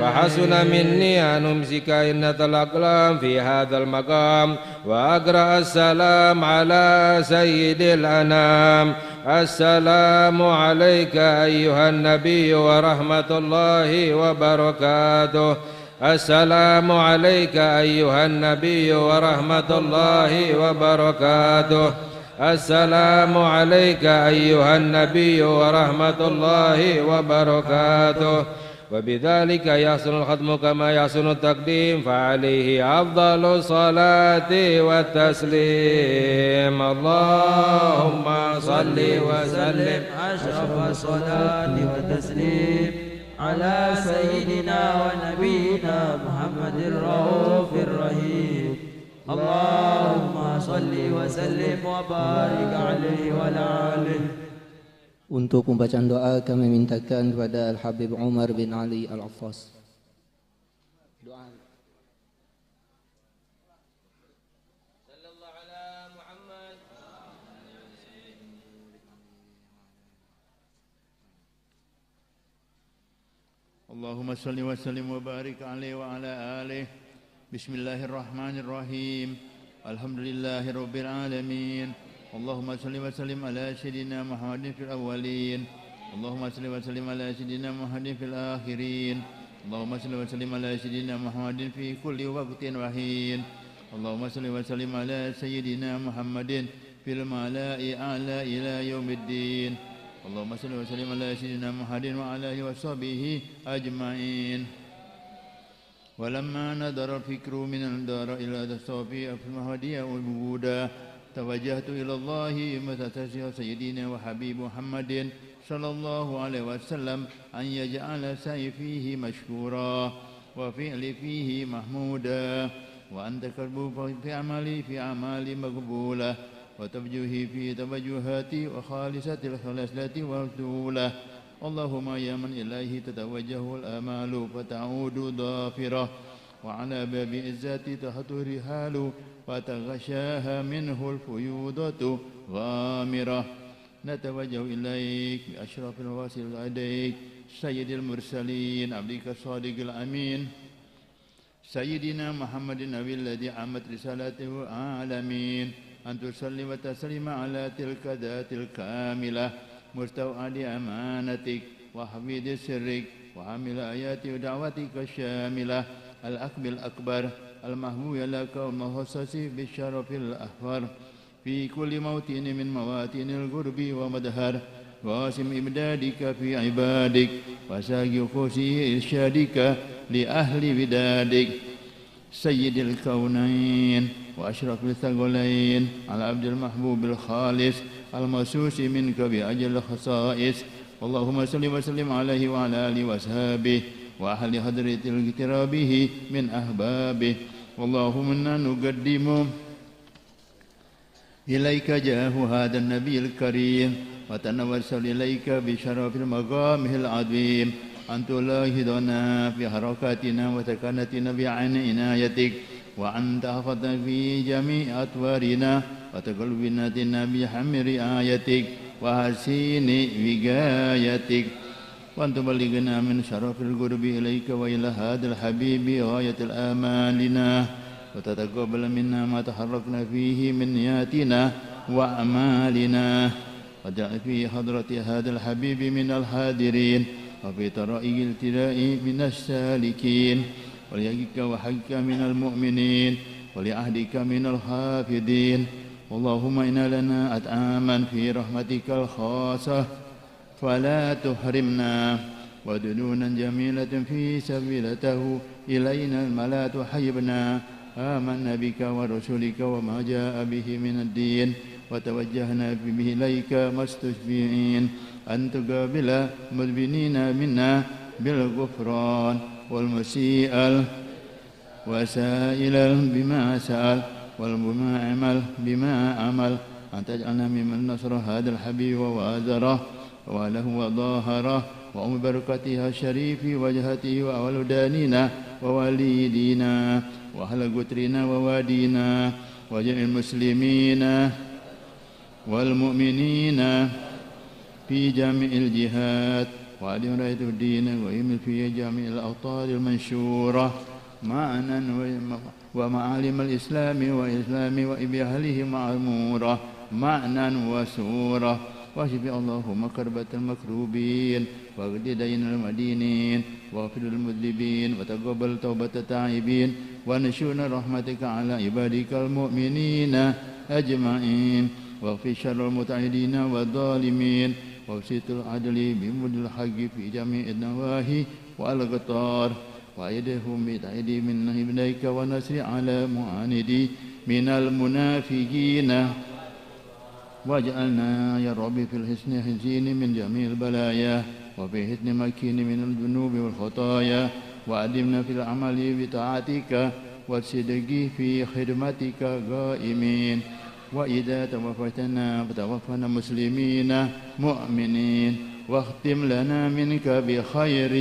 J: فحسن مني أن أمسك إنة الأقلام في هذا المقام وأقرأ السلام على سيد الأنام. السلام عليك أيها النبي ورحمة الله وبركاته. السلام عليك أيها النبي ورحمة الله وبركاته. السلام عليك أيها النبي ورحمة الله وبركاته. وبذلك يحسن الختم كما يحسن التقديم فعليه أفضل الصلاة والتسليم. اللهم صل وسلم
G: أشرف الصلاة والتسليم على سيدنا ونبينا محمد الرؤوف الرحيم. اللهم صل وسلم وبارك عليه وعلى آله.
A: Untuk pembacaan doa kami mintakan kepada Al-Habib Umar bin Ali Al-Affas. Doa.
J: Sallallahu ala Muhammad.
D: اللهم صل وسلم وبارك عليه وعلى آله. بسم الله الرحمن الرحيم. الحمد لله رب العالمين. اللهم صل وسلم على سيدنا محمد في الأولين. اللهم صل وسلم على سيدنا محمد في الآخرين. اللهم صل وسلم على سيدنا محمد في كل وقت وحين. اللهم صل وسلم على سيدنا محمد في الملاء أعلى إلى يوم الدين. اللهم صل وسلم على سيدنا محمد وعلى آله وصحبه أجمعين. ولما نظر الفكر من الدار إلى الصوفية في المهدية والوجودة توجهت إلى الله متتسع سيدنا وحبيب محمد صلى الله عليه وسلم أن يجعل سعي فيه مشكورا وفعل فيه محمودا وأن تكربوا في أعمالي في أعمال مقبولة وتوجهه في توجهات وخالصة الخلصة والدولة. اللهم يا من إليه تتوجه الآمال فتعود ضافرة، وعلى باب الذات تحت رحال فتغشاها منه الفيوضة غامرة. نتوجه إليك بأشرف الواصل لديك سيد المرسلين عبدك الصادق الأمين سيدنا محمد النبي الذي عمت رسالته العالمين، أن تصلي وتسلم على تلك ذات الكاملة مستوعب أمانتك وحفيظ سرك وحامل آيات ودعوتك الشاملة الأكبر الأكبر المحبوب لك والمخصص بالشرف الأحفر في كل موطن من مواطن القرب ومدهر، واسم إمدادك في عبادك وساقي خوشي إرشادك لأهل بدادك. سيد الكونين وأشرف الثقلين على عبد المحبوب الخالص المسوس منك بأجل الخصائص. اللهم صل وسلم عليه وعلى آله وأصحابه وأهل حضرة اقترابه من أحبابه. اللهم إنا نقدم إليك جاه هذا النبي الكريم، وتنوسل إليك بشرف المقام العظيم أن تلاحظنا في حركاتنا وسكناتنا بعين عنايتك، وأن تحفظنا في جميع أطوارنا وتقلبنا بحمر آيتك وحسين وقايتك، وأن تبلغنا من شرف القرب إليك وإلى هذا الحبيب غاية الآمالنا، وتتقبل منا ما تحركنا فيه من نياتنا وأعمالنا، واجعل في حضرة هذا الحبيب من الحاضرين وفي طرائق التلاء من السالكين، وليجك وحقك من المؤمنين ولعهدك من الحافظين. اللهم إنا لنا أطعاما في رحمتك الخاصة فلا تحرمنا، ودنونا جميلة في سبيلته إلينا الملا تحيبنا. آمنا بك ورسولك وما جاء به من الدين، وتوجهنا به إليك مستشفعين أن تقابل مذنبين منا بالغفران والمسيء وسائل بما سأل والبما عمل بما عمل، أن تجعلنا ممن نصر هذا الحبيب ووازره وله وظاهره وأم بركتها الشريف وجهته وولداننا ووالدينا وأهل قترنا ووادينا وجميع المسلمين والمؤمنين في جميع الجهات، وعليهم راية الدين ويمل في جميع الأوطار المنشورة معنا ومعالم الإسلام وإسلام وإبياله معمورة معنا وسورة. واشف اللهم كربة المكروبين واغد دين المدينين واغفر للمذنبين وتقبل توبة التائبين، ونشون رحمتك على عبادك المؤمنين أجمعين، واغفر شر المتعدين والظالمين، وابسط العدل بمد الحق في جميع النواهي والأقطار، وأيدهم بتأييد من ابنيك ونصر على معاندي من المنافقين، واجعلنا يا رب في الحسن حزين من جميع البلايا، وفي حسن مكين من الذنوب والخطايا، وأدمنا في العمل بطاعتك والصدق في خدمتك قائمين، وإذا توفتنا فتوفنا مسلمين مؤمنين، واختم لنا منك بخير.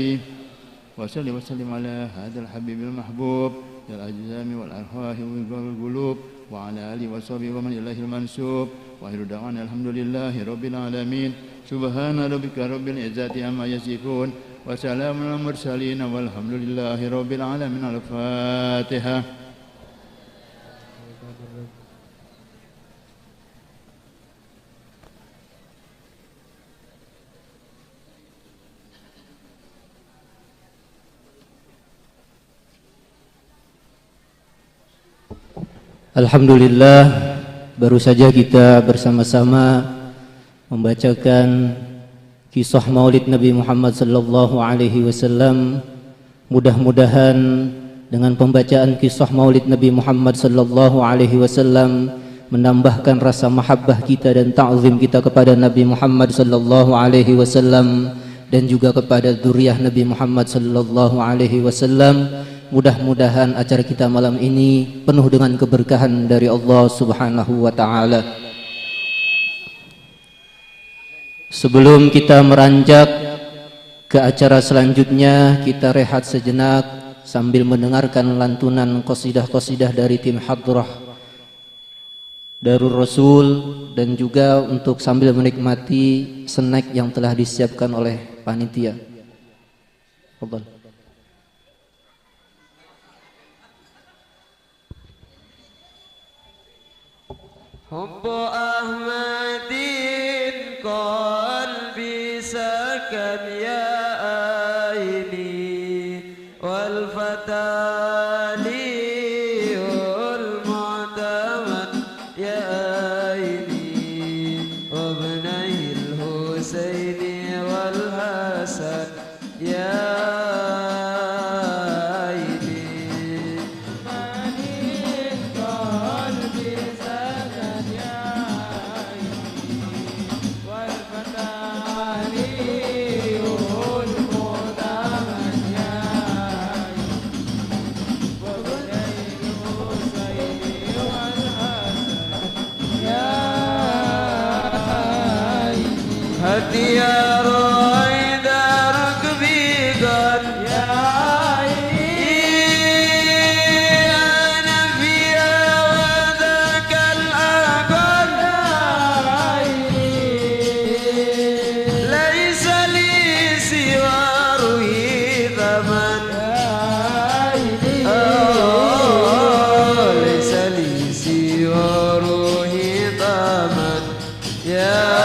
D: وصل وسلم على هذا الحبيب المحبوب للأجسام والأرواح والقلوب وعلى آله وصحبه ومن إليه المنسوب، وآخر دعوانا الحمد لله رب العالمين. سبحان ربك رب العزة عما يصفون وسلام على المرسلين والحمد لله رب العالمين. الفاتحة.
A: Alhamdulillah, baru saja kita bersama-sama membacakan kisah Maulid Nabi Muhammad sallallahu alaihi wasallam. Mudah-mudahan dengan pembacaan kisah Maulid Nabi Muhammad sallallahu alaihi wasallam menambahkan rasa mahabbah kita dan ta'zim kita kepada Nabi Muhammad sallallahu alaihi wasallam dan juga kepada zuriyah Nabi Muhammad sallallahu alaihi wasallam. Mudah-mudahan acara kita malam ini penuh dengan keberkahan dari Allah Subhanahu wa taala. Sebelum kita meranjak ke acara selanjutnya, kita rehat sejenak sambil mendengarkan lantunan qasidah-qasidah dari tim Hadrah Darul Rasul, dan juga untuk sambil menikmati snack yang telah disiapkan oleh panitia. Fadhal.
G: Hubbu Ahmadin qalbi sakan ya aini wal fatali ul mu'tamad ya aini wa ibnayil Husaini wal Hasan ya يا رويد ركبي قد يا عيني أنا فيها وذاك الأقل يا عيني ليس لي سوى روحي ثمن يا عيني ليس لي سوى روحي ثمن يا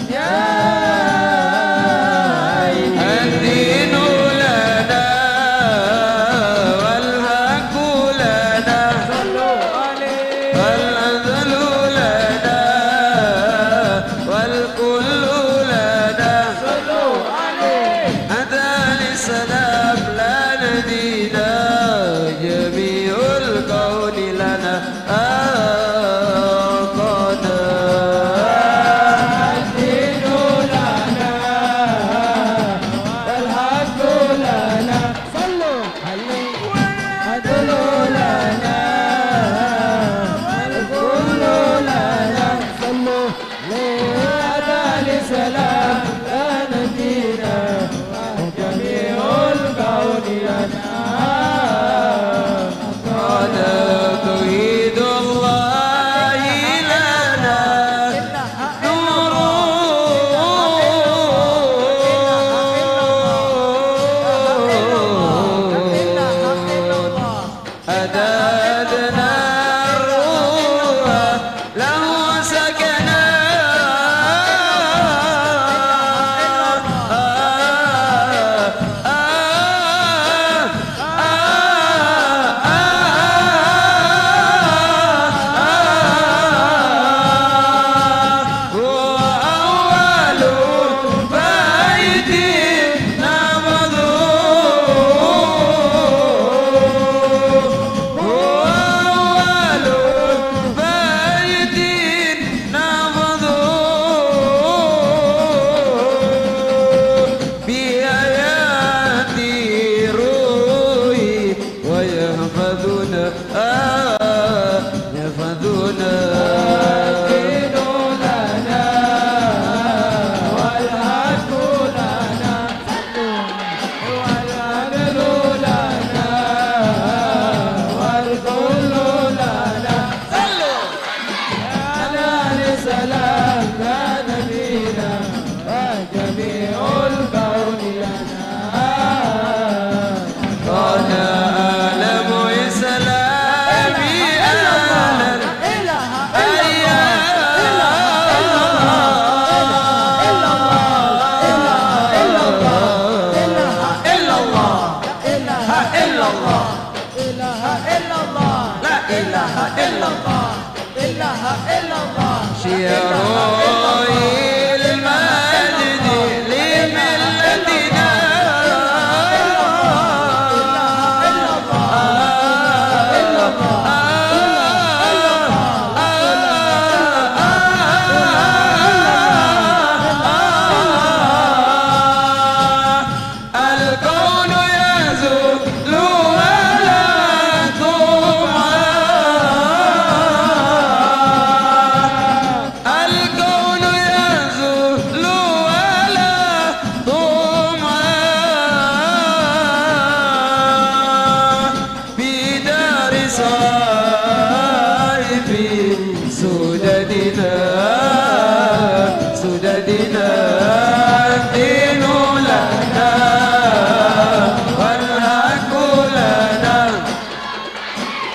G: Yeah. illallah, ilaha illallah, syiarul المجد لملتنا الكون يزول ولا طمع الكون يزول ولا طمع بدار صائب سددنا سددنا الدين لنا والحق لنا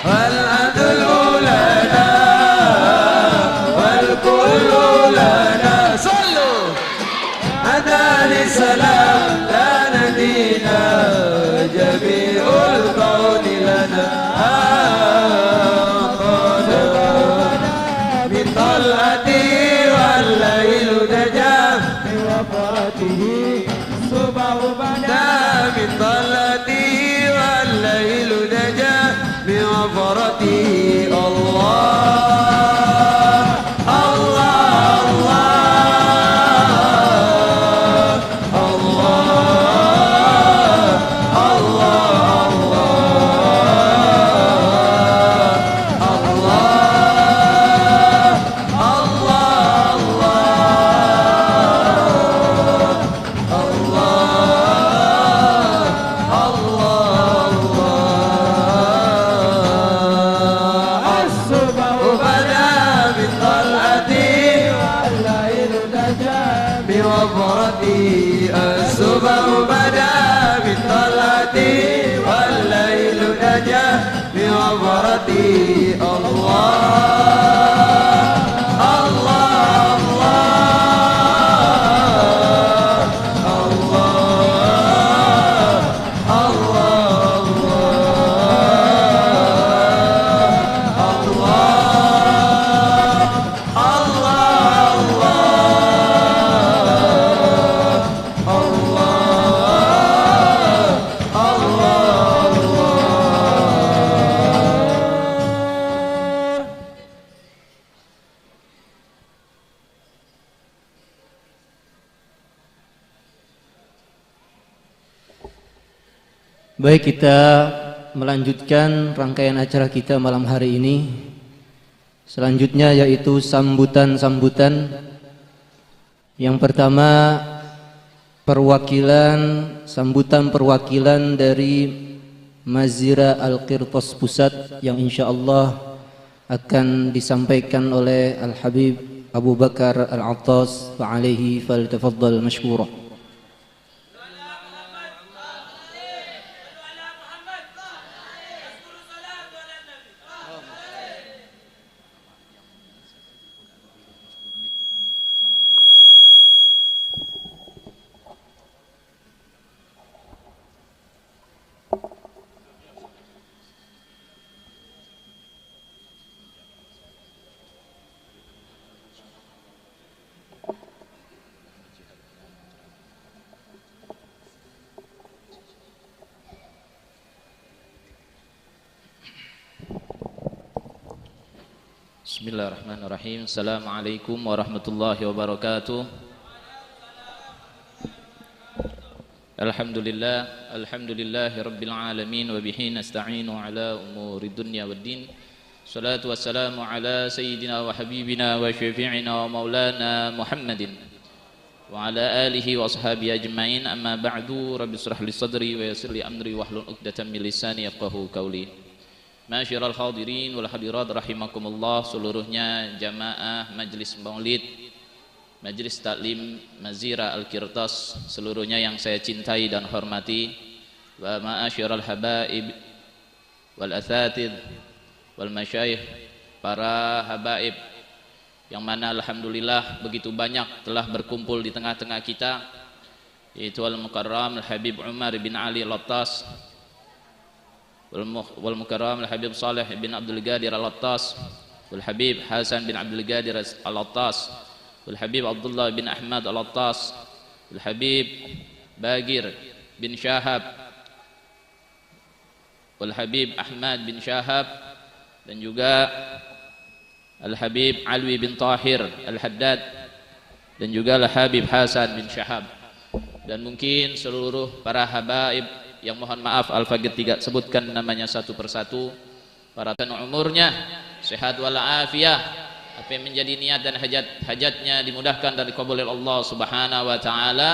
G: والعدل لنا والكل لنا صلوا أدار السلام لا ندينا جميع الكون لنا من طلعته والليل دجا من وفرته الصبح بدا من طلعته والليل دجا من وفرته الله الله الله الصبح بدا بطلعتي والليل نجا بوفرتي الله الله
A: Baik, kita melanjutkan rangkaian acara kita malam hari ini. Selanjutnya yaitu sambutan-sambutan. Yang pertama, sambutan perwakilan dari Mazira Al-Qirtas Pusat yang insyaallah akan disampaikan oleh Al-Habib Abu Bakar Al-Attas fa'alaihi faltafaddal mashkura.
F: Bismillahirrahmanirrahim. Assalamualaikum warahmatullahi wabarakatuh. Alhamdulillahi rabbil alamin wa bihi nasta'inu ala umuri dunya waddin. Salatu wassalamu ala sayyidina wa habibina wa syafi'ina wa maulana Muhammadin wa ala alihi wa ashabihi ajma'in. Amma ba'du, rabbi israh li sadri wa yassir li amri wahlul 'uqdatam min lisani yafqahu qawli. Masyiral hadirin wal hadirat rahimakumullah, seluruhnya jamaah majlis maulid, majlis taklim Mazira Al-Qirtas, seluruhnya yang saya cintai dan hormati. Wa ma'asyiral habaib wal athatid wal masyayikh, para habaib yang mana alhamdulillah begitu banyak telah berkumpul di tengah-tengah kita, yaitu Al-Mukarram Al-Habib Umar bin Ali Lattas, wal mukarram al Habib Saleh bin Abdul Qadir Al-Attas, wal Habib Hasan bin Abdul Qadir Al-Attas, wal Habib Abdullah bin Ahmad Al-Attas, wal Habib Bagir bin Syahab, wal Habib Ahmad bin Syahab, dan juga Al-Habib Alwi bin Tahir Al-Haddad, dan juga Al-Habib Hasan bin Syahab, dan mungkin seluruh para habaib yang mohon maaf Al-Faqih tidak sebutkan namanya satu persatu, para umurnya sehat walafiat, apa yang menjadi niat dan hajatnya dimudahkan dan dikabul oleh Allah Subhanahu wa taala.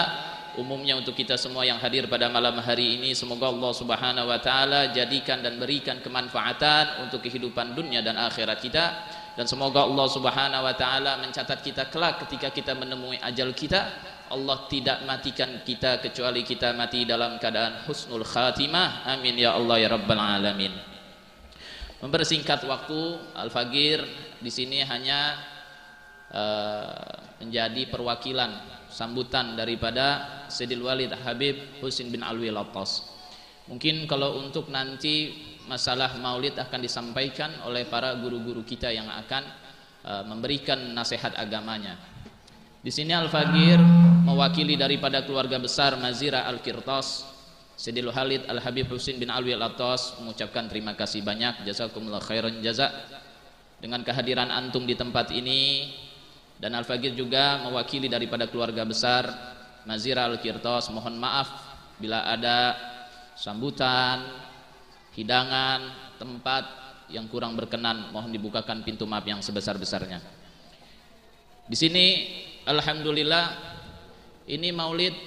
F: Umumnya untuk kita semua yang hadir pada malam hari ini, semoga Allah Subhanahu wa taala jadikan dan berikan kemanfaatan untuk kehidupan dunia dan akhirat kita, dan semoga Allah Subhanahu wa taala mencatat kita kelak ketika kita menemui ajal kita, Allah tidak matikan kita kecuali kita mati dalam keadaan husnul khatimah. Amin ya Allah ya rabbal alamin. Mempersingkat waktu, Al-Faqir di sini hanya menjadi perwakilan sambutan daripada Sayyidil Walid Habib Husin bin Alwi Al-Attas. Mungkin kalau untuk nanti masalah maulid akan disampaikan oleh para guru-guru kita yang akan memberikan nasihat agamanya. Di sini Al-Faqir mewakili daripada keluarga besar Mazira Al-Qirtas, Sayyidil Walid Al-Habib Husin bin Alwi Al-Attas mengucapkan terima kasih banyak, jazakumullah khairan jaza dengan kehadiran antum di tempat ini. Dan Al-Faqir juga mewakili daripada keluarga besar Mazira Al-Qirtas, mohon maaf bila ada sambutan, hidangan, tempat yang kurang berkenan, mohon dibukakan pintu maaf yang sebesar-besarnya. Di sini alhamdulillah ini maulid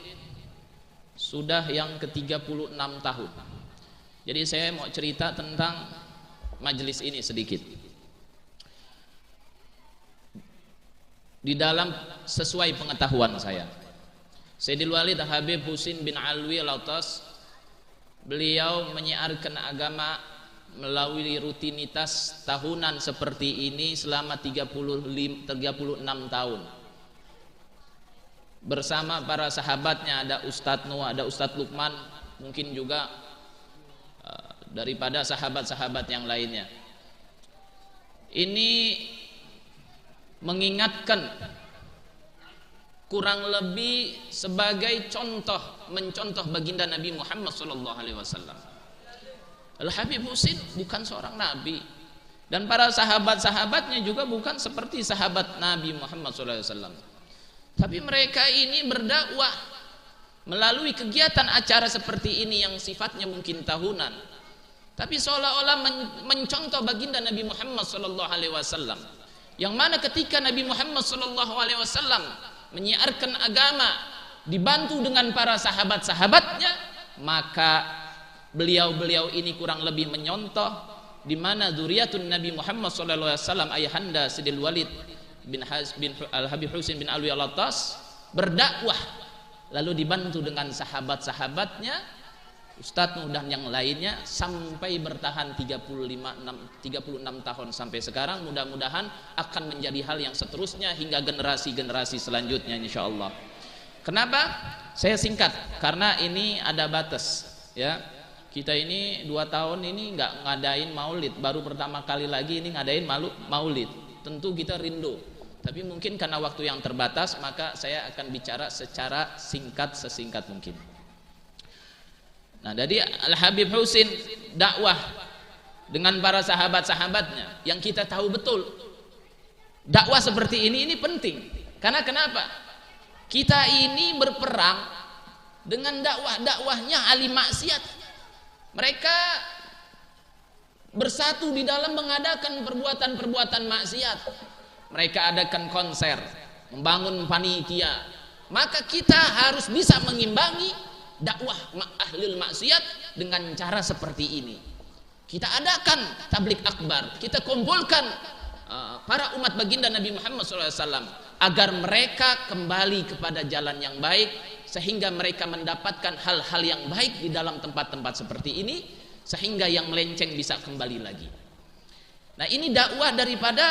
F: sudah yang ke-36 tahun. Jadi saya mau cerita tentang majelis ini sedikit. Di dalam sesuai pengetahuan saya, Sayyidil Walid Habib Husin bin Alwi Al-Attas, beliau menyiarkan agama melalui rutinitas tahunan seperti ini selama 36 tahun bersama para sahabatnya. Ada Ustadz Nuh, ada Ustadz Lukman, mungkin juga daripada sahabat-sahabat yang lainnya. Ini mengingatkan kurang lebih sebagai contoh, mencontoh baginda Nabi Muhammad SAW. Al-Habib Husin bukan seorang nabi, dan para sahabat-sahabatnya juga bukan seperti sahabat Nabi Muhammad SAW. Tapi mereka ini berdakwah melalui kegiatan acara seperti ini yang sifatnya mungkin tahunan, tapi seolah-olah mencontoh baginda Nabi Muhammad SAW. Yang mana ketika Nabi Muhammad SAW menyiarkan agama dibantu dengan para sahabat-sahabatnya, maka beliau-beliau ini kurang lebih menyontoh di mana zuriatun Nabi Muhammad SAW, ayahanda Sayyidil Walid bin Al-Habib Husin bin Alwi Al-Attas berdakwah lalu dibantu dengan sahabat-sahabatnya, Ustadz Nuh dan yang lainnya, sampai bertahan 36 tahun sampai sekarang. Mudah-mudahan akan menjadi hal yang seterusnya hingga generasi-generasi selanjutnya insyaallah. Kenapa saya singkat? Karena ini ada batas ya. Kita ini 2 tahun ini nggak ngadain maulid, baru pertama kali lagi ini ngadain maulid. Tentu kita rindu, tapi mungkin karena waktu yang terbatas maka saya akan bicara secara singkat, sesingkat mungkin. Nah, jadi Al-Habib Husin dakwah dengan para sahabat-sahabatnya yang kita tahu betul dakwah seperti ini penting. Karena kenapa? Kita ini berperang dengan dakwahnya ahli maksiat. Mereka bersatu di dalam mengadakan perbuatan-perbuatan maksiat. Mereka adakan konser, membangun panitia. Maka kita harus bisa mengimbangi dakwah ahlul maksiat dengan cara seperti ini. Kita adakan tablik akbar, kita kumpulkan para umat baginda Nabi Muhammad SAW agar mereka kembali kepada jalan yang baik, sehingga mereka mendapatkan hal-hal yang baik di dalam tempat-tempat seperti ini, sehingga yang melenceng bisa kembali lagi. Nah, ini dakwah daripada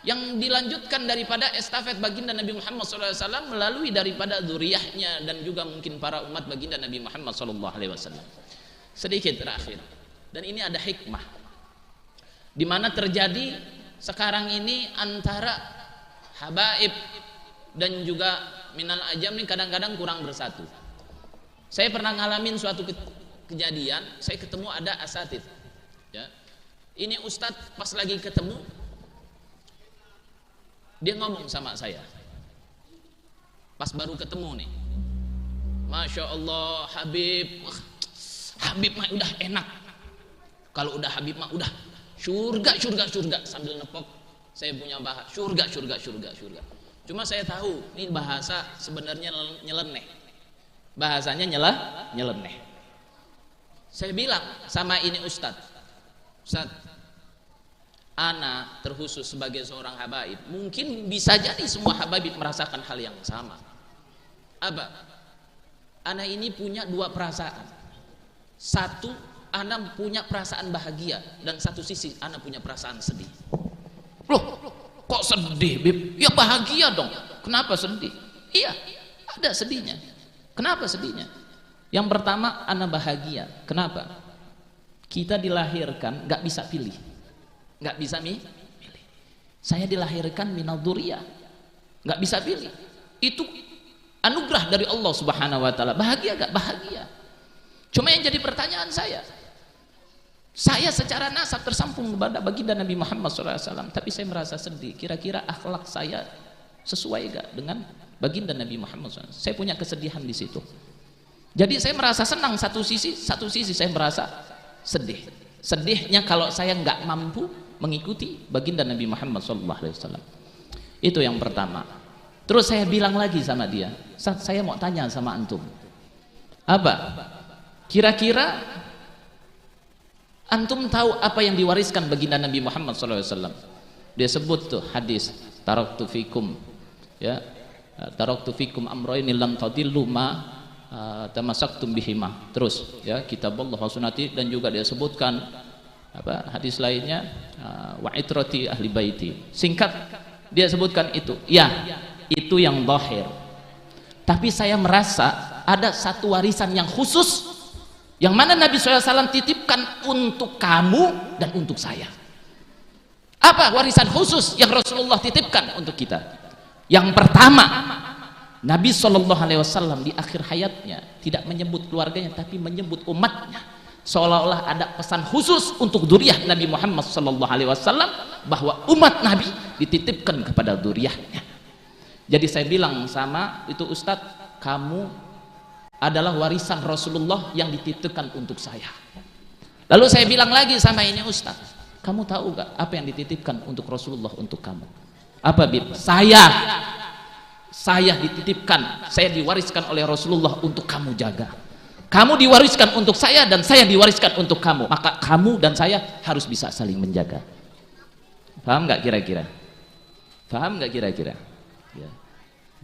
F: yang dilanjutkan daripada estafet baginda Nabi Muhammad SAW melalui daripada zuriyahnya dan juga mungkin para umat baginda Nabi Muhammad SAW. Sedikit terakhir, Dan ini ada hikmah di mana terjadi sekarang ini antara habaib dan juga minal ajam ini kadang-kadang kurang bersatu. Saya pernah ngalamin suatu kejadian, saya ketemu ada asatid, ya. Ini ustadz pas lagi ketemu, dia ngomong sama saya, pas baru ketemu nih, Masya Allah Habib, Habib mah udah enak, kalau udah Habib mah udah surga sambil nepok. Saya punya bahasa surga. Cuma saya tahu ini bahasa sebenarnya nyeleneh, bahasanya nyeleneh. Saya bilang sama ini Ustadz, ana terkhusus sebagai seorang habaib, mungkin bisa jadi semua habaib merasakan hal yang sama. Apa? Ana ini punya dua perasaan. Satu, ana punya perasaan bahagia, dan satu sisi ana punya perasaan sedih. Loh, kok sedih, Bib? Ya bahagia dong. Kenapa sedih? Iya, ada sedihnya. Kenapa sedihnya? Yang pertama, ana bahagia. Kenapa? Kita dilahirkan gak bisa pilih, gak bisa milih. Saya dilahirkan minal dzurriyyah, gak bisa pilih. Itu anugerah dari Allah Subhanahu wa taala. Bahagia gak? Bahagia. Cuma yang jadi pertanyaan saya secara nasab tersambung kepada baginda Nabi Muhammad SAW, tapi saya merasa sedih. Kira-kira akhlak saya sesuai gak dengan baginda Nabi Muhammad SAW? Saya punya kesedihan di situ. Jadi saya merasa senang satu sisi saya merasa sedih. Sedihnya kalau saya nggak mampu mengikuti baginda Nabi Muhammad SAW. Itu yang pertama. Terus saya bilang lagi sama dia, saya mau tanya sama antum, apa? Kira-kira antum tahu apa yang diwariskan baginda Nabi Muhammad SAW? Dia sebut tuh hadis, taraktu fikum, ya, taraktu fikum amroini lam tadillu ma tamassaktum bihima. Terus ya, kitabullah wa sunnati, dan juga dia sebutkan apa hadis lainnya, wa itrati ahli baiti. Singkat dia sebutkan itu. Ya, itu yang zahir. Tapi saya merasa ada satu warisan yang khusus yang mana Nabi SAW titipkan untuk kamu dan untuk saya. Apa warisan khusus yang Rasulullah titipkan untuk kita? Yang pertama, Nabi SAW di akhir hayatnya tidak menyebut keluarganya, tapi menyebut umatnya, seolah-olah ada pesan khusus untuk dzurriyyah Nabi Muhammad SAW, bahwa umat Nabi dititipkan kepada dzurriyyahnya. Jadi saya bilang sama itu Ustadz, kamu adalah warisan Rasulullah yang dititipkan untuk saya. Lalu saya bilang lagi sama ini Ustadz, kamu tahu gak apa yang dititipkan untuk Rasulullah untuk kamu? Apa, Bib? Saya dititipkan, saya diwariskan oleh Rasulullah untuk kamu jaga. Kamu diwariskan untuk saya dan saya diwariskan untuk kamu. Maka kamu dan saya harus bisa saling menjaga. Paham nggak kira-kira? Paham nggak kira-kira? Ya.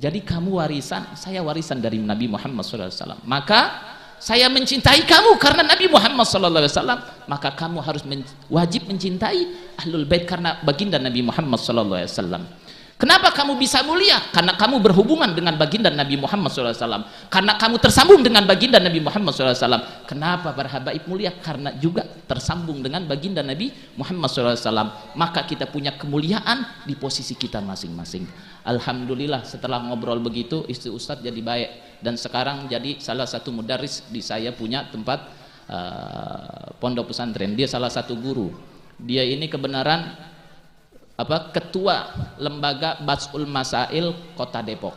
F: Jadi kamu warisan, saya warisan dari Nabi Muhammad SAW. Maka saya mencintai kamu karena Nabi Muhammad SAW. Maka kamu harus wajib mencintai Ahlul Bait karena baginda Nabi Muhammad SAW. Kenapa kamu bisa mulia? Karena kamu berhubungan dengan baginda Nabi Muhammad SAW. Karena kamu tersambung dengan baginda Nabi Muhammad SAW. Kenapa para habaib mulia? Karena juga tersambung dengan baginda Nabi Muhammad SAW. Maka kita punya kemuliaan di posisi kita masing-masing. Alhamdulillah setelah ngobrol begitu, istri Ustadz jadi baik. Dan sekarang jadi salah satu mudaris di saya punya tempat pondok pesantren. Dia salah satu guru. Dia ini kebenaran ketua lembaga Basul Masail Kota Depok.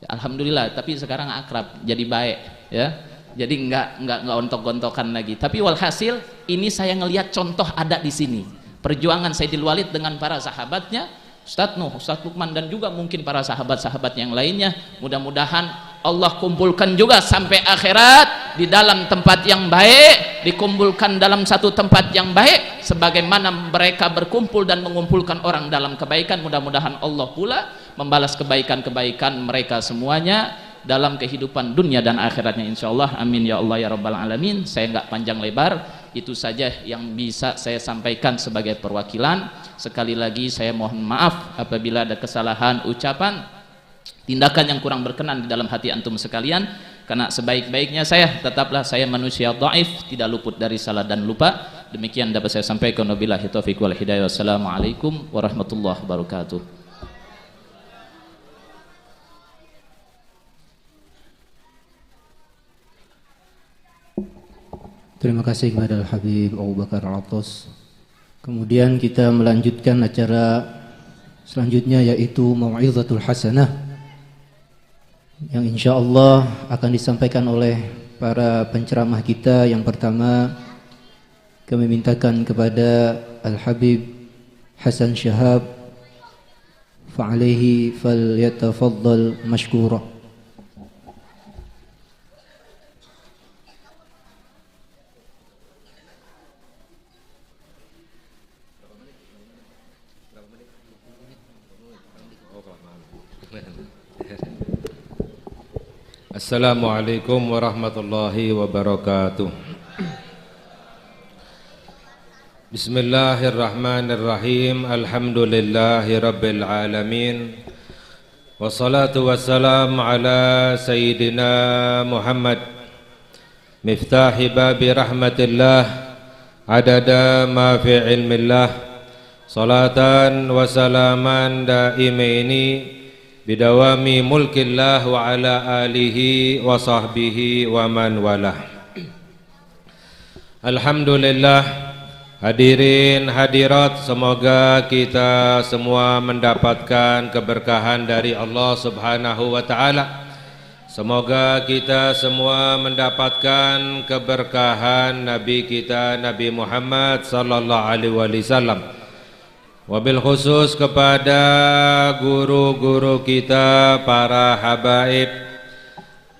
F: Alhamdulillah, tapi sekarang akrab, jadi baik ya. Jadi enggak ontok-ontokan lagi. Tapi walhasil ini saya ngelihat contoh ada di sini. Perjuangan Sayyidil Walid dengan para sahabatnya, Ustadz Nuh, Ustadz Lukman, dan juga mungkin para sahabat-sahabat yang lainnya. Mudah-mudahan Allah kumpulkan juga sampai akhirat di dalam tempat yang baik, dikumpulkan dalam satu tempat yang baik sebagaimana mereka berkumpul dan mengumpulkan orang dalam kebaikan. Mudah-mudahan Allah pula membalas kebaikan-kebaikan mereka semuanya dalam kehidupan dunia dan akhiratnya, insyaallah. Amin ya Allah ya rabbal alamin. Saya nggak panjang lebar, itu saja yang bisa saya sampaikan sebagai perwakilan. Sekali lagi saya mohon maaf apabila ada kesalahan ucapan, tindakan yang kurang berkenan di dalam hati antum sekalian, karena sebaik-baiknya saya tetaplah saya manusia dhaif, tidak luput dari salah dan lupa. Demikian dapat saya sampaikan, wabillahi taufiq wal hidayah. Wassalamualaikum warahmatullahi wabarakatuh.
A: Terima kasih kepada Al-Habib Abu Bakar Al-Attas. Kemudian kita melanjutkan acara selanjutnya, yaitu Mau'izatul Hasanah, yang insyaallah akan disampaikan oleh para penceramah kita. Yang pertama, kami mintakan kepada Al-Habib Hasan Syahab, fa'alaihi falyatafaddal mashkura.
J: Assalamualaikum warahmatullahi wabarakatuh. Bismillahirrahmanirrahim. Alhamdulillahi rabbil alamin. Wassalatu wassalamu ala sayyidina Muhammad, miftahi babi rahmatillah, adada ma fi ilmillah, salatan wa salaman daimaini bidawami mulkillah wa ala alihi wa sahbihi wa man walah. Alhamdulillah, hadirin hadirat, semoga kita semua mendapatkan keberkahan dari Allah Subhanahu wa ta'ala. Semoga kita semua mendapatkan keberkahan Nabi kita, Nabi Muhammad sallallahu alaihi wasallam. Wabil khusus kepada guru-guru kita, para habaib,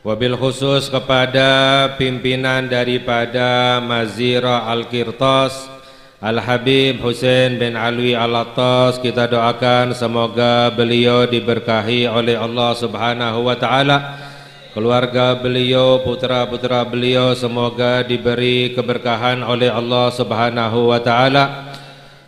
J: wabil khusus kepada pimpinan daripada Mazira Al-Qirtas, Al-Habib Husain bin Alwi Al-Attas. Kita doakan semoga beliau diberkahi oleh Allah Subhanahu wa ta'ala. Keluarga beliau, putra-putra beliau semoga diberi keberkahan oleh Allah Subhanahu wa ta'ala.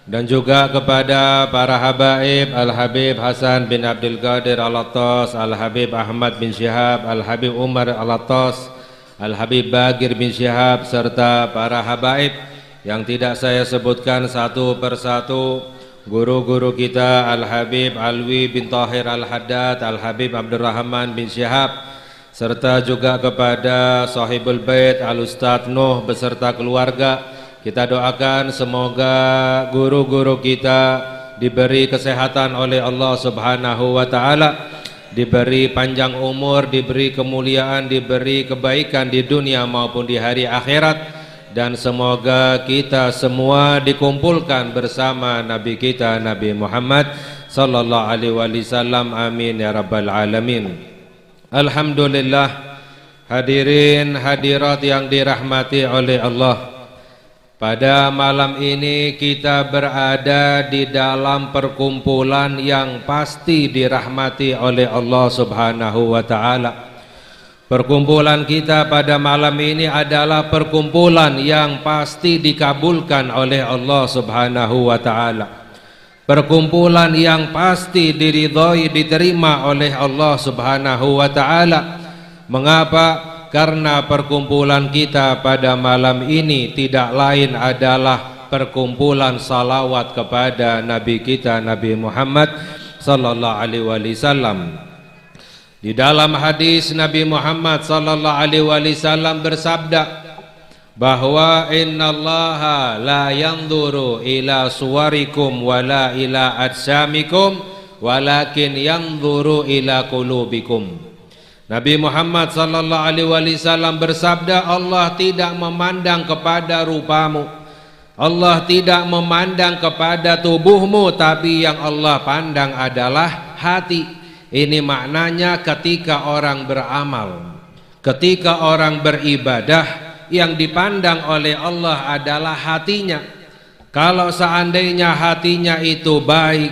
J: Dan juga kepada para habaib, Al-Habib Hasan bin Abdul Qadir Al-Attas, Al-Habib Ahmad bin Syihab, Al-Habib Umar Al-Attas, Al-Habib Bagir bin Syihab, serta para habaib yang tidak saya sebutkan satu persatu, guru-guru kita, Al-Habib Alwi bin Tahir Al-Haddad, Al-Habib Abdurrahman bin Syihab, serta juga kepada Sahibul Bait Al-Ustadz Nuh beserta keluarga. Kita doakan semoga guru-guru kita diberi kesehatan oleh Allah Subhanahu wa ta'ala, diberi panjang umur, diberi kemuliaan, diberi kebaikan di dunia maupun di hari akhirat, dan semoga kita semua dikumpulkan bersama Nabi kita, Nabi Muhammad sallallahu alaihi wasallam. Amin ya rabbal alamin. Alhamdulillah, hadirin hadirat yang dirahmati oleh Allah, pada malam ini kita berada di dalam perkumpulan yang pasti dirahmati oleh Allah Subhanahu wa ta'ala. Perkumpulan kita pada malam ini adalah perkumpulan yang pasti dikabulkan oleh Allah Subhanahu wa ta'ala. Perkumpulan yang pasti diridhoi, diterima oleh Allah Subhanahu wa ta'ala. Mengapa? Karena perkumpulan kita pada malam ini tidak lain adalah perkumpulan salawat kepada Nabi kita, Nabi Muhammad sallallahu alaihi wasallam. Di dalam hadis Nabi Muhammad sallallahu alaihi wasallam bersabda bahwa innallaha la yanzuru ila suwarikum wala ila ajsamikum walakin yanzuru ila qulubikum. Nabi Muhammad sallallahu alaihi wasallam bersabda, Allah tidak memandang kepada rupamu, Allah tidak memandang kepada tubuhmu, tapi yang Allah pandang adalah hati. Ini maknanya ketika orang beramal, ketika orang beribadah, yang dipandang oleh Allah adalah hatinya. Kalau seandainya hatinya itu baik,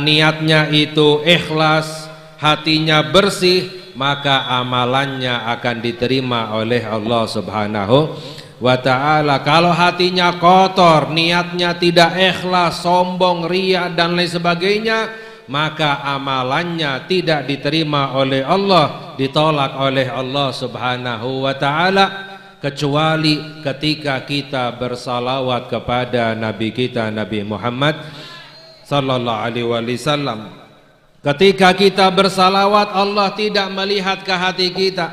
J: niatnya itu ikhlas, hatinya bersih, maka amalannya akan diterima oleh Allah Subhanahu wa ta'ala. Kalau hatinya kotor, niatnya tidak ikhlas, sombong, riya dan lain sebagainya, maka amalannya tidak diterima oleh Allah, ditolak oleh Allah Subhanahu wa ta'ala. kecuali ketika kita bersalawat kepada Nabi kita Nabi Muhammad sallallahu alaihi wasallam. Ketika kita bersalawat, Allah tidak melihat ke hati kita,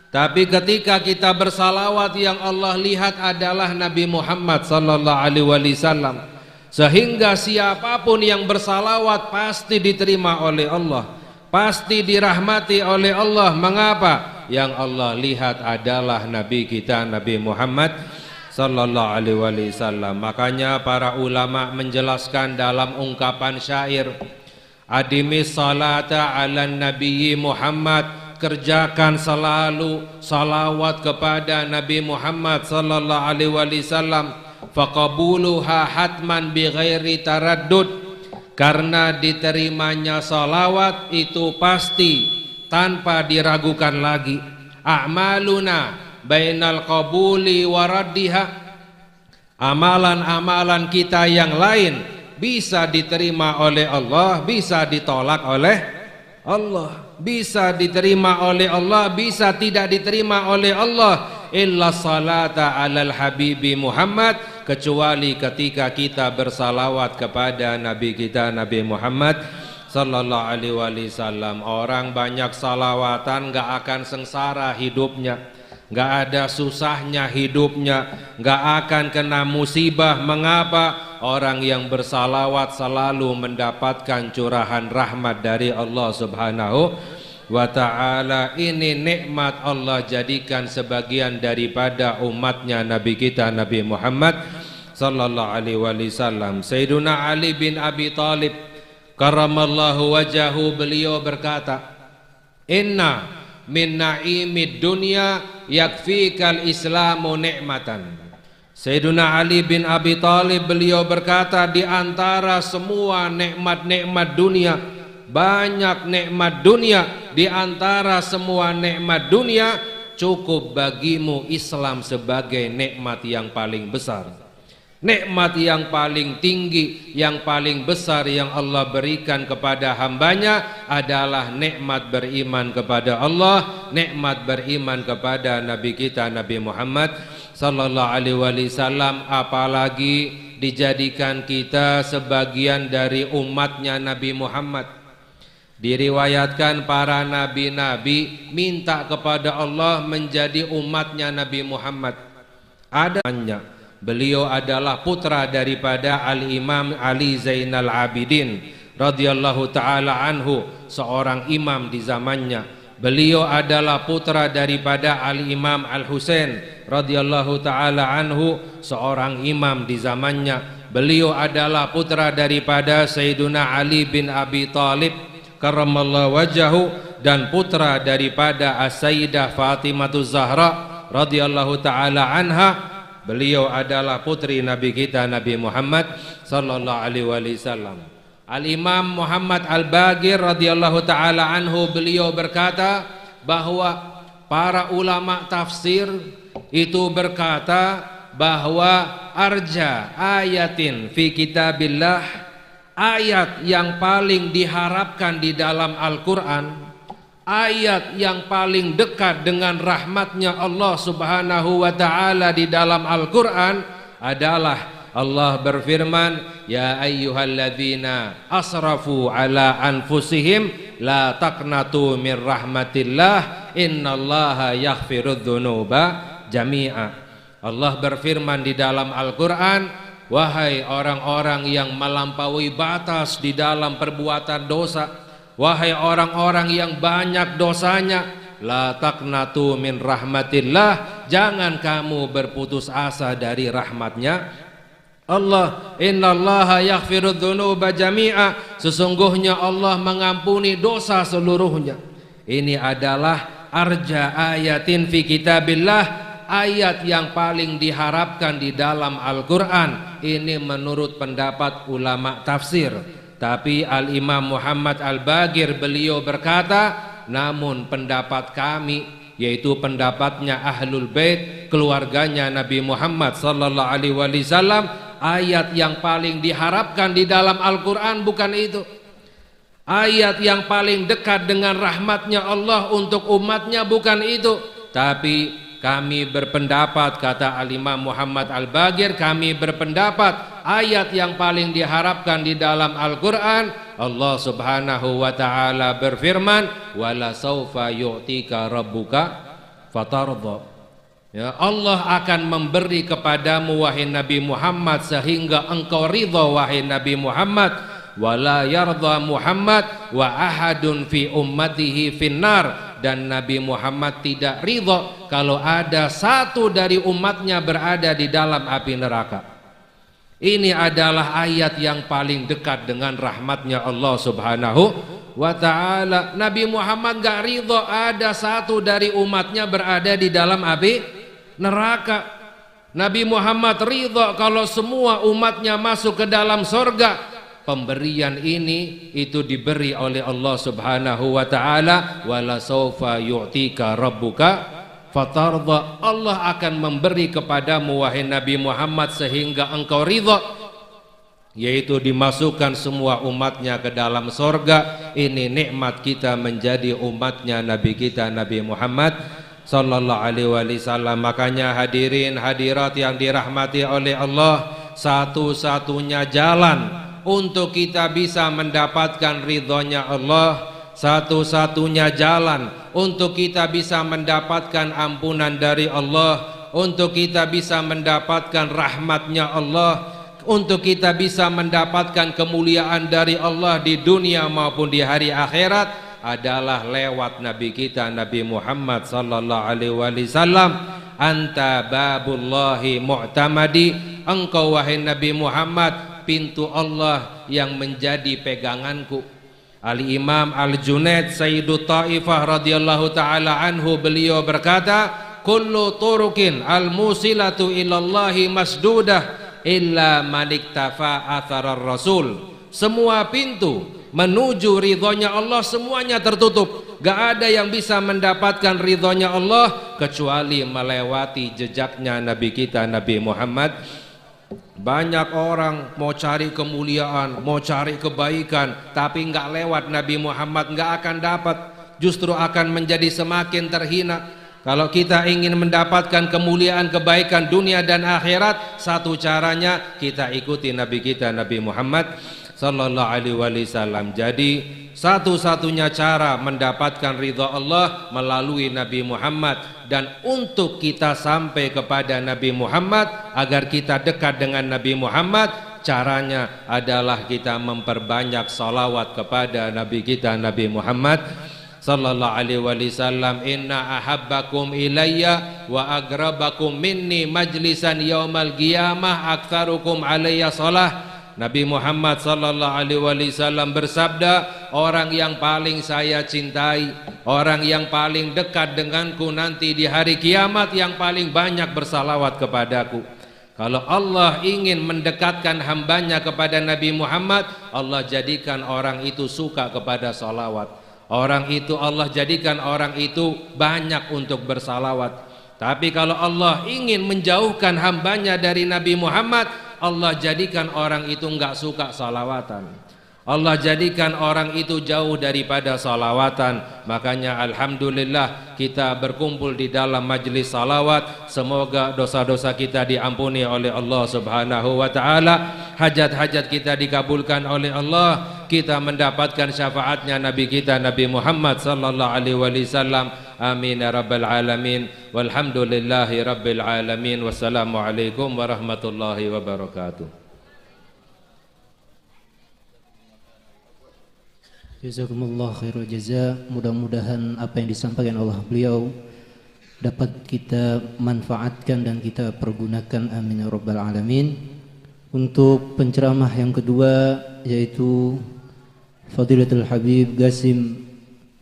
J: tapi ketika kita bersalawat, yang Allah lihat adalah Nabi Muhammad sallallahu alaihi wasallam. Sehingga siapapun yang bersalawat pasti diterima oleh Allah, pasti dirahmati oleh Allah. Mengapa? Yang Allah lihat adalah Nabi kita Nabi Muhammad sallallahu alaihi wasallam. Makanya para ulama menjelaskan dalam ungkapan syair, adimis salata ala nabiyyi Muhammad, kerjakan selalu salawat kepada Nabi Muhammad sallallahu alaihi wasallam, faqabuluha hatman bighairi taraddud, karena diterimanya salawat itu pasti tanpa diragukan lagi. A'maluna bainal qabuli waraddiha, amalan-amalan kita yang lain bisa diterima oleh Allah, bisa ditolak oleh Allah, bisa diterima oleh Allah, bisa tidak diterima oleh Allah. Illa salata alal habibi Muhammad, kecuali ketika kita bersalawat kepada Nabi kita Nabi Muhammad sallallahu alaihi wasallam. Orang banyak salawatan gak akan sengsara hidupnya, gak ada susahnya hidupnya, gak akan kena musibah. Mengapa? Orang yang bersalawat selalu mendapatkan curahan rahmat dari Allah subhanahu wa ta'ala. Ini nikmat Allah jadikan sebagian daripada umatnya Nabi kita Nabi Muhammad sallallahu alaihi wasallam. Sayyiduna Ali bin Abi Thalib karramallahu wajahu, beliau berkata, inna min na'imid dunya yakfikal islamu ni'matan. Sayyiduna Ali bin Abi Thalib beliau berkata, di antara semua nikmat-nikmat dunia, banyak nikmat dunia, di antara semua nikmat dunia cukup bagimu Islam sebagai nikmat yang paling besar. Nikmat yang paling tinggi, yang paling besar yang Allah berikan kepada hambanya adalah nikmat beriman kepada Allah, nikmat beriman kepada Nabi kita Nabi Muhammad sallallahu alaihi wasallam. Apalagi dijadikan kita sebagian dari umatnya Nabi Muhammad. Diriwayatkan para nabi-nabi minta kepada Allah menjadi umatnya Nabi Muhammad. Adanya beliau adalah putra daripada Al-Imam Ali Zainal Abidin radhiyallahu ta'ala anhu, seorang imam di zamannya. Beliau adalah putra daripada Al-Imam Al-Husain radhiyallahu ta'ala anhu, seorang imam di zamannya. Beliau adalah putra daripada Sayyiduna Ali bin Abi Thalib karramallahu wajahu, dan putra daripada As-Sayyidah Fatimah Zahra radhiyallahu ta'ala anha. Beliau adalah putri Nabi kita Nabi Muhammad sallallahu alaihi wasallam. Al-Imam Muhammad Al-Baqir radhiyallahu taala anhu, beliau berkata bahwa para ulama tafsir itu berkata bahwa arja ayatin fi kitabillah, ayat yang paling diharapkan di dalam Al-Quran, ayat yang paling dekat dengan rahmatnya Allah subhanahu wa ta'ala di dalam Al-Quran adalah Allah berfirman, ya ayyuhalladzina asrafu ala anfusihim la taqnatu min rahmatillah innallaha yaghfirudz dzunuba jami'a. Allah berfirman di dalam Al-Quran, wahai orang-orang yang melampaui batas di dalam perbuatan dosa, wahai orang-orang yang banyak dosanya, la taqnatu min rahmatillah, jangan kamu berputus asa dari rahmatnya Allah. Innallaha yaghfirudz dzunuba jami'a, sesungguhnya Allah mengampuni dosa seluruhnya. Ini adalah arja ayatin fi kitabillah, ayat yang paling diharapkan di dalam Al-Quran. Ini menurut pendapat ulama tafsir. Tapi Al-Imam Muhammad Al-Baqir beliau berkata, namun pendapat kami, yaitu pendapatnya Ahlul Bait, keluarganya Nabi Muhammad sallallahu alaihi wasallam, ayat yang paling diharapkan di dalam Al-Quran bukan itu. Ayat yang paling dekat dengan rahmatnya Allah untuk umatnya bukan itu. Tapi Kami berpendapat, kata Al-Imam Muhammad Al-Bagir, kami berpendapat ayat yang paling diharapkan di dalam Al-Quran, Allah subhanahu wa ta'ala berfirman, wala saufa yu'tika rabbuka fatardha. Ya, Allah akan memberi kepadamu wahai Nabi Muhammad sehingga engkau ridha wahai Nabi Muhammad. Wala yardha Muhammad wa ahadun fi ummatihi finnar. Dan Nabi Muhammad tidak ridha kalau ada satu dari umatnya berada di dalam api neraka. Ini adalah ayat yang paling dekat dengan rahmatnya Allah subhanahu wa ta'ala. Nabi Muhammad gak ridha ada satu dari umatnya berada di dalam api neraka. Nabi Muhammad ridha kalau semua umatnya masuk ke dalam surga. Pemberian ini itu diberi oleh Allah subhanahu wa ta'ala. Wala sawfa yu'tika rabbuka fatardha. Allah akan memberi kepadamu wahai Nabi Muhammad sehingga engkau ridha, yaitu dimasukkan semua umatnya ke dalam surga. Ini nikmat kita menjadi umatnya Nabi kita Nabi Muhammad sallallahu alaihi wasallam. Makanya hadirin hadirat yang dirahmati oleh Allah, satu-satunya jalan untuk kita bisa mendapatkan ridhonya Allah, satu-satunya jalan untuk kita bisa mendapatkan ampunan dari Allah, untuk kita bisa mendapatkan rahmatnya Allah, untuk kita bisa mendapatkan kemuliaan dari Allah di dunia maupun di hari akhirat adalah lewat Nabi kita Nabi Muhammad sallallahu alaihi wasallam. Anta babullahi mu'tamadi, engkau wahai Nabi Muhammad pintu Allah yang menjadi peganganku. Al-Imam Al-Junaid Sayyidut Taifah radhiyallahu ta'ala anhu, beliau berkata, kullu turukin al-musilatu ilallahi masdudah illa maniktafa atharar rasul. Semua pintu menuju ridhonya Allah semuanya tertutup. Gak ada yang bisa mendapatkan ridhonya Allah kecuali melewati jejaknya Nabi kita Nabi Muhammad. Banyak orang mau cari kemuliaan, mau cari kebaikan, tapi nggak lewat Nabi Muhammad nggak akan dapat, justru akan menjadi semakin terhina. Kalau kita ingin mendapatkan kemuliaan, kebaikan dunia dan akhirat, satu caranya kita ikuti Nabi kita Nabi Muhammad sallallahu alaihi wasallam. Jadi satu-satunya cara mendapatkan ridha Allah melalui Nabi Muhammad. Dan untuk kita sampai kepada Nabi Muhammad, agar kita dekat dengan Nabi Muhammad, caranya adalah kita memperbanyak salawat kepada Nabi kita Nabi Muhammad sallallahu alaihi wasallam. Inna ahabbakum ilayya wa agrabakum minni majlisan yaumal qiyamah aktsarukum alayya salah. Nabi Muhammad sallallahu alaihi wasallam bersabda, orang yang paling saya cintai, orang yang paling dekat denganku nanti di hari kiamat, yang paling banyak bersalawat kepadaku. Kalau Allah ingin mendekatkan hambanya kepada Nabi Muhammad, Allah jadikan orang itu suka kepada salawat. Orang itu Allah jadikan orang itu banyak untuk bersalawat. Tapi kalau Allah ingin menjauhkan hambanya dari Nabi Muhammad, Allah jadikan orang itu enggak suka salawatan. Allah jadikan orang itu jauh daripada salawatan. Makanya alhamdulillah kita berkumpul di dalam majlis salawat. Semoga dosa-dosa kita diampuni oleh Allah subhanahu wa ta'ala, hajat-hajat kita dikabulkan oleh Allah, kita mendapatkan syafaatnya Nabi kita Nabi Muhammad sallallahu alaihi wasallam. Amin ya rabbal alamin. Walhamdulillahi rabbil alamin. Wassalamualaikum warahmatullahi wabarakatuh.
A: Jazakumullah khairul jaza. Mudah-mudahan apa yang disampaikan oleh beliau dapat kita manfaatkan dan kita pergunakan. Amin ya rabbal alamin. Untuk penceramah yang kedua, yaitu Fadilatul Habib Qasim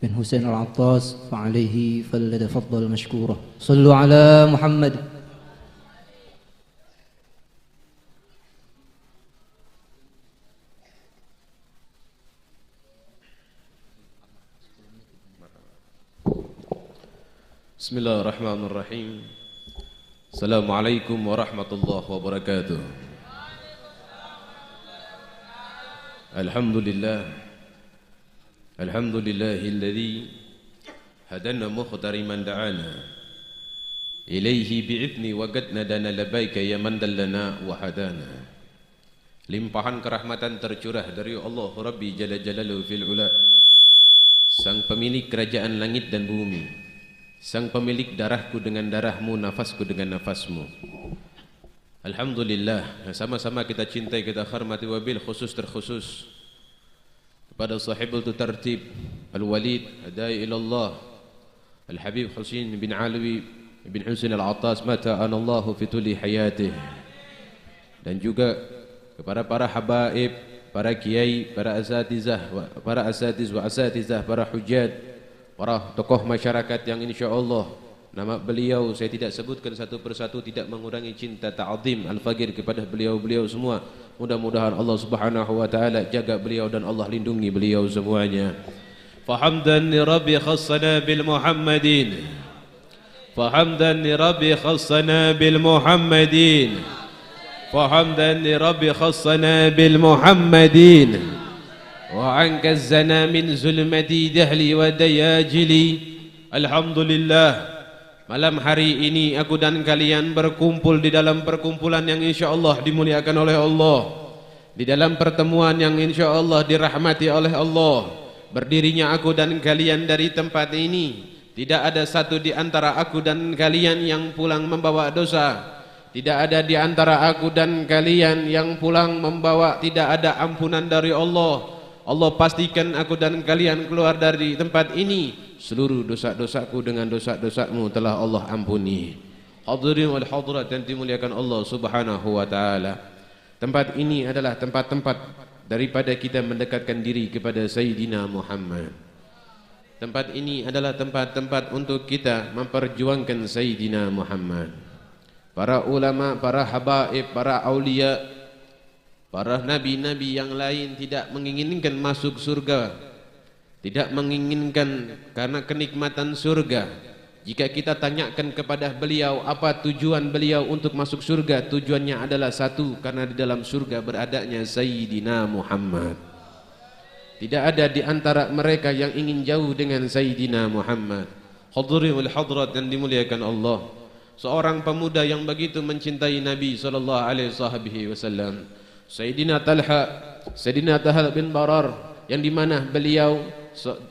A: bin Husain Al-Attas, fa'alaihi falyatafaddal mashkura. Sallu ala Muhammad.
K: Bismillahirrahmanirrahim. Assalamualaikum warahmatullahi wabarakatuh. Alhamdulillahilladzi hadana muhtariman da'ana ilaihi bi'idni wa qad nadana labaika ya man dallana wa hadana. Limpahan kerahmatan tercurah dari Allah Rabbi Jalla Jalaluhu fil ula, sang pemilik kerajaan langit dan bumi, sang pemilik darahku dengan darahmu, nafasku dengan nafasmu. Alhamdulillah, sama-sama kita cintai, kita hormati, wabil khusus terkhusus kepada sahibul tartib Al-Walid Hadai ilallah Al-Habib Husin bin Alwi bin Husin Al-Attas mata anallahu fituli hayatih, dan juga kepada para habaib, para kiai, para asatizah, para asatizah, para hujjat, para tokoh masyarakat yang insyaallah nama beliau saya tidak sebutkan satu persatu, tidak mengurangi cinta ta'zim al-faqir kepada beliau-beliau semua. Mudah-mudahan Allah Subhanahu wa taala jaga beliau dan Allah lindungi beliau semuanya. Fahamdan li rabbi khassana bil muhammadin, fahamdan li rabbi khassana bil muhammadin, fahamdan li rabbi khassana bil muhammadin, wa ankazzana min zulmati dahli wa dayajili. Alhamdulillah, malam hari ini aku dan kalian berkumpul di dalam perkumpulan yang insyaallah dimuliakan oleh Allah, di dalam pertemuan yang insyaallah dirahmati oleh Allah. Berdirinya aku dan kalian dari tempat ini, tidak ada satu di antara aku dan kalian yang pulang membawa dosa, tidak ada di antara aku dan kalian yang pulang membawa tidak ada ampunan dari Allah. Allah pastikan aku dan kalian keluar dari tempat ini, seluruh dosa-dosaku dengan dosa-dosamu telah Allah ampuni. Hadirin wal hadirat yang dimuliakan Allah Subhanahu wa taala, tempat ini adalah tempat-tempat daripada kita mendekatkan diri kepada Sayyidina Muhammad. Tempat ini adalah tempat-tempat untuk kita memperjuangkan Sayyidina Muhammad. Para ulama, para habaib, para aulia, para nabi-nabi yang lain tidak menginginkan masuk surga, tidak menginginkan karena kenikmatan surga. Jika kita tanyakan kepada beliau apa tujuan beliau untuk masuk surga, tujuannya adalah satu, karena di dalam surga beradanya Sayyidina Muhammad. Tidak ada di antara mereka yang ingin jauh dengan Sayyidina Muhammad. Hadirin wal hadirat yang dimuliakan Allah, seorang pemuda yang begitu mencintai Nabi sallallahu alaihi wasallam, Sayyidina Talha bin Barar, yang dimana beliau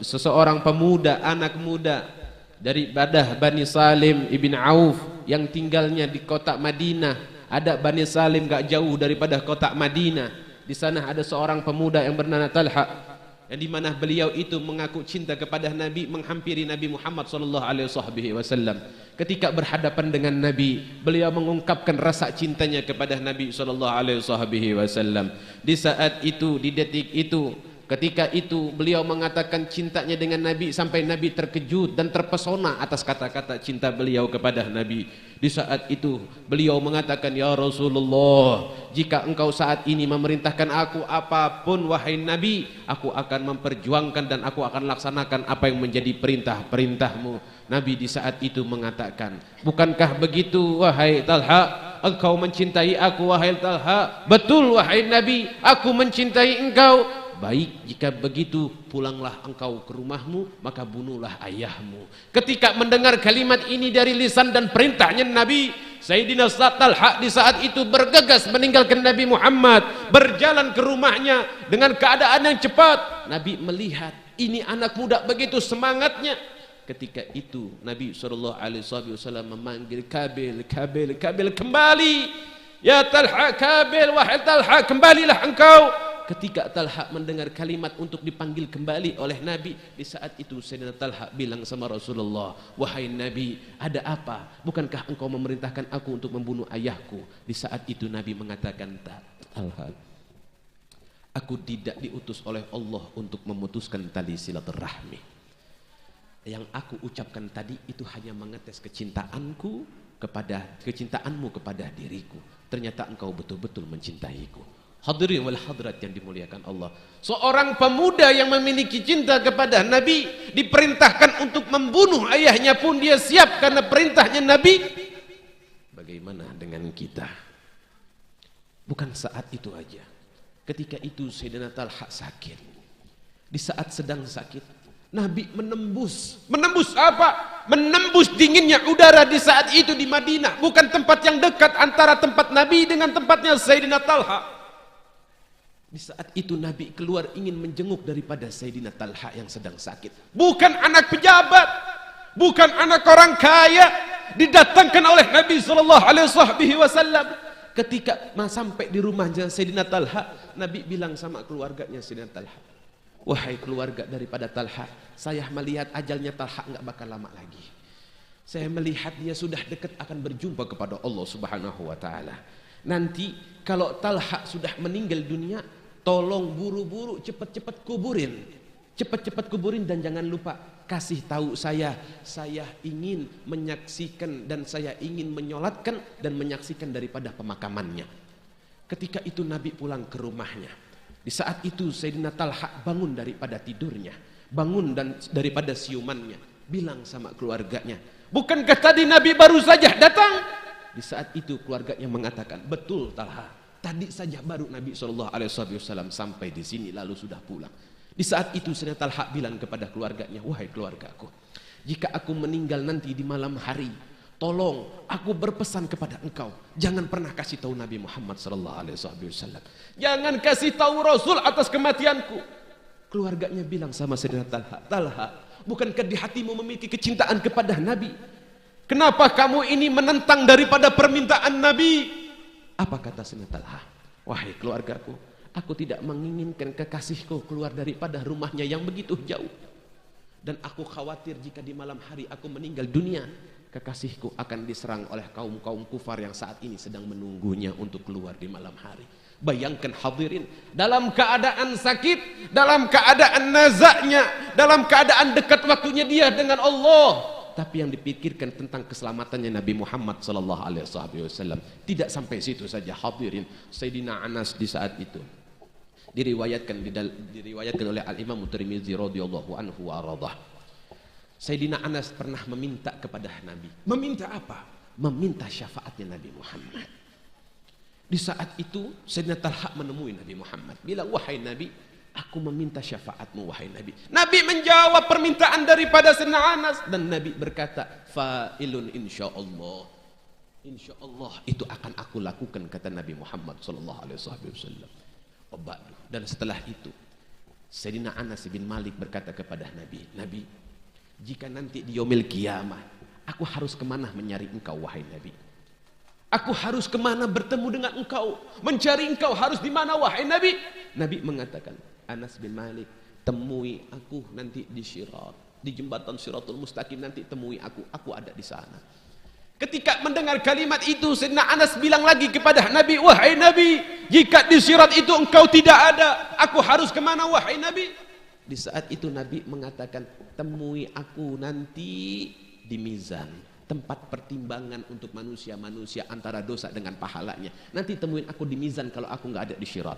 K: seseorang pemuda, anak muda daripada Bani Salim ibn Auf yang tinggalnya di kota Madinah. Ada Bani Salim gak jauh daripada kota Madinah. Di sana ada seorang pemuda yang bernama Talha, yang dimana beliau itu mengaku cinta kepada Nabi, menghampiri Nabi Muhammad sallallahu alaihi wasallam. Ketika berhadapan dengan Nabi, beliau mengungkapkan rasa cintanya kepada Nabi sallallahu alaihi wasallam. Di saat itu, di detik itu, ketika itu beliau mengatakan cintanya dengan Nabi sampai Nabi terkejut dan terpesona atas kata-kata cinta beliau kepada Nabi. Di saat itu beliau mengatakan, ya Rasulullah, jika engkau saat ini memerintahkan aku apapun wahai Nabi, aku akan memperjuangkan dan aku akan laksanakan apa yang menjadi perintah-perintahmu. Nabi di saat itu mengatakan, bukankah begitu wahai Talha, engkau mencintai aku wahai Talha? Betul wahai Nabi, aku mencintai engkau. Baik, jika begitu pulanglah engkau ke rumahmu, maka bunuhlah ayahmu. Ketika mendengar kalimat ini dari lisan dan perintahnya Nabi, Sayyidina Talha di saat itu bergegas meninggalkan Nabi Muhammad, berjalan ke rumahnya dengan keadaan yang cepat. Nabi melihat ini anak muda begitu semangatnya. Ketika itu Nabi SAW memanggil Kabil, Kabil, Kabil, kembali. Ya Talha, Kabil, wahai Talha, kembalilah engkau. Ketika Talha mendengar kalimat untuk dipanggil kembali oleh Nabi, di saat itu Sayyidina Talha bilang sama Rasulullah, wahai Nabi, ada apa? Bukankah engkau memerintahkan aku untuk membunuh ayahku? Di saat itu Nabi mengatakan, Talha, aku tidak diutus oleh Allah untuk memutuskan tali silaturahmi. Yang aku ucapkan tadi itu hanya mengetes kecintaanmu kepada diriku. Ternyata engkau betul-betul mencintaiku. Hadirin wal hadirat yang dimuliakan Allah, seorang pemuda yang memiliki cinta kepada Nabi diperintahkan untuk membunuh ayahnya pun dia siap karena perintahnya Nabi. Bagaimana dengan kita? Bukan saat itu aja. Ketika itu Sayyidina Talha sakit. Di saat sedang sakit, Nabi menembus apa?
J: menembus dinginnya udara di saat itu di Madinah, bukan tempat yang dekat antara tempat Nabi dengan tempatnya Sayyidina Talha. Di saat itu Nabi keluar ingin menjenguk daripada Sayyidina Talha yang sedang sakit. Bukan anak pejabat, bukan anak orang kaya, didatangkan oleh Nabi SAW. Ketika sampai di rumahnya Sayyidina Talha, Nabi bilang sama keluarganya Sayyidina Talha, wahai keluarga daripada Talha, saya melihat ajalnya Talha nggak bakal lama lagi. Saya melihat dia sudah dekat akan berjumpa kepada Allah Subhanahu wa taala. Nanti kalau Talha sudah meninggal dunia, tolong buru-buru cepat-cepat kuburin. Cepat-cepat kuburin dan jangan lupa kasih tahu saya ingin menyaksikan dan saya ingin menyolatkan dan menyaksikan daripada pemakamannya. Ketika itu Nabi pulang ke rumahnya. Di saat itu Sayyidina Talha bangun daripada tidurnya, bangun dan daripada siumannya, bilang sama keluarganya, bukankah tadi Nabi baru saja datang? Di saat itu keluarganya mengatakan, betul Talha, tadi saja baru Nabi SAW sampai di sini lalu sudah pulang. Di saat itu Sayyidina Talha bilang kepada keluarganya, wahai keluargaku, jika aku meninggal nanti di malam hari, tolong aku berpesan kepada engkau, jangan pernah kasih tahu Nabi Muhammad SAW. Jangan kasih tahu Rasul atas kematianku. Keluarganya bilang sama Sayyidina Talha, Talha, bukankah di hatimu memiliki kecintaan kepada Nabi? Kenapa kamu ini menentang daripada permintaan Nabi? Apa kata Sayyidina Talha? Wahai keluargaku, aku tidak menginginkan kekasihku keluar daripada rumahnya yang begitu jauh. Dan aku khawatir jika di malam hari aku meninggal dunia, kekasihku akan diserang oleh kaum-kaum kufar yang saat ini sedang menunggunya untuk keluar di malam hari. Bayangkan hadirin, dalam keadaan sakit, dalam keadaan nazaknya, dalam keadaan dekat waktunya dia dengan Allah, tapi yang dipikirkan tentang keselamatannya Nabi Muhammad SAW. Tidak sampai situ saja hadirin. Sayyidina Anas di saat itu diriwayatkan oleh Al-Imam Tirmizi radhiyallahu anhu wa radhah. Sayyidina Anas pernah meminta kepada Nabi. Meminta apa? Meminta syafaatnya Nabi Muhammad. Di saat itu Sayyidina Talha menemui Nabi Muhammad, bilang, wahai Nabi, aku meminta syafaatmu wahai Nabi. Nabi menjawab permintaan daripada Sayyidina Anas dan Nabi berkata, fa'ilun insyaallah. Insyaallah itu akan aku lakukan, kata Nabi Muhammad SAW. Dan setelah itu Sayyidina Anas bin Malik berkata kepada Nabi, Nabi, jika nanti di yaumil kiamah aku harus kemana mencari engkau wahai Nabi? Aku harus kemana bertemu dengan engkau, mencari engkau harus di mana wahai Nabi? Nabi mengatakan, Anas bin Malik, temui aku nanti di Sirat, di jembatan Siratul Mustaqim, nanti temui aku ada di sana. Ketika mendengar kalimat itu, Sayyidina Anas bilang lagi kepada Nabi, wahai Nabi, jika di Sirat itu engkau tidak ada, aku harus kemana wahai Nabi? Di saat itu Nabi mengatakan, temui aku nanti di mizan, tempat pertimbangan untuk manusia-manusia antara dosa dengan pahalanya. Nanti temuin aku di mizan kalau aku nggak ada di Sirat.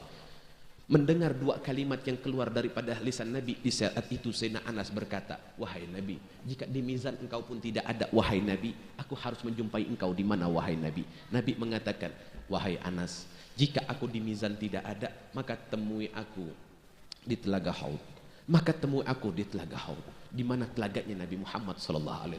J: Mendengar dua kalimat yang keluar daripada lisan Nabi, di saat itu Sayyidina Anas berkata, wahai Nabi, jika di mizan engkau pun tidak ada wahai Nabi, aku harus menjumpai engkau di mana wahai Nabi? Nabi mengatakan, wahai Anas, jika aku di mizan tidak ada, maka temui aku di Telaga Haud. Maka temui aku di Telaga Haud, di mana telaganya Nabi Muhammad SAW.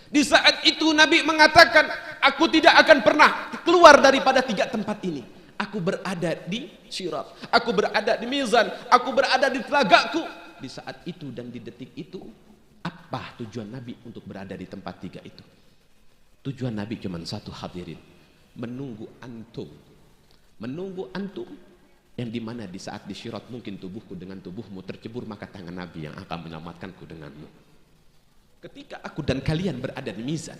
J: Di saat itu Nabi mengatakan, aku tidak akan pernah keluar daripada tiga tempat ini. Aku berada di Sirat, aku berada di mizan, aku berada di telagaku. Di saat itu dan di detik itu, apa tujuan Nabi untuk berada di tempat tiga itu? Tujuan Nabi cuma satu hadirin, menunggu antum yang dimana di saat di Sirat mungkin tubuhku dengan tubuhmu tercebur, maka tangan Nabi yang akan menyelamatkanku denganmu. Ketika aku dan kalian berada di mizan,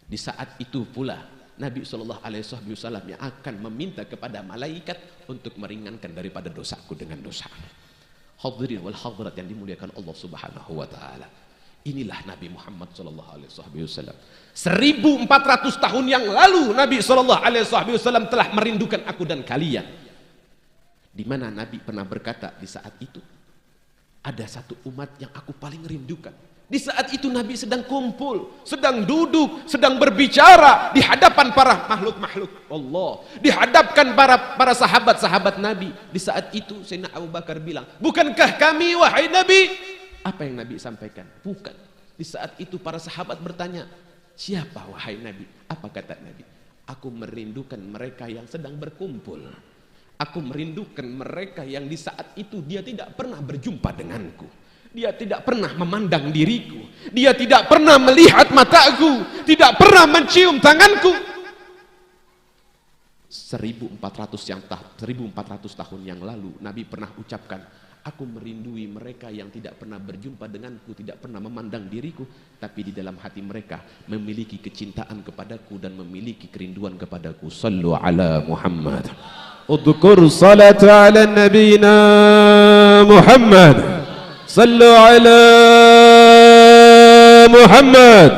J: di saat itu pula Nabi SAW yang akan meminta kepada malaikat untuk meringankan daripada dosaku dengan dosa. Hadirin wal hadirat yang dimuliakan Allah Subhanahu wa taala. Inilah Nabi Muhammad SAW. 1400 tahun yang lalu Nabi SAW telah merindukan aku dan kalian. Di mana Nabi pernah berkata di saat itu, ada satu umat yang aku paling rindukan. Di saat itu Nabi sedang kumpul, sedang duduk, sedang berbicara di hadapan para makhluk-makhluk Allah, dihadapkan para sahabat-sahabat Nabi. Di saat itu Sayyidina Abu Bakar bilang, bukankah kami wahai Nabi? Apa yang Nabi sampaikan? Bukan.
K: Di saat itu para sahabat bertanya, siapa wahai Nabi? Apa kata Nabi? Aku merindukan mereka yang sedang berkumpul. Aku merindukan mereka yang di saat itu dia tidak pernah berjumpa denganku. Dia tidak pernah memandang diriku. Dia tidak pernah melihat mataku. Tidak pernah mencium tanganku. 1400 tahun yang lalu Nabi pernah ucapkan, aku merindui mereka yang tidak pernah berjumpa denganku, tidak pernah memandang diriku, tapi di dalam hati mereka memiliki kecintaan kepadaku dan memiliki kerinduan kepadaku. Sallu ala Muhammad.
J: Udhkur salat ala nabiyina Muhammad. Sallu ala Muhammad.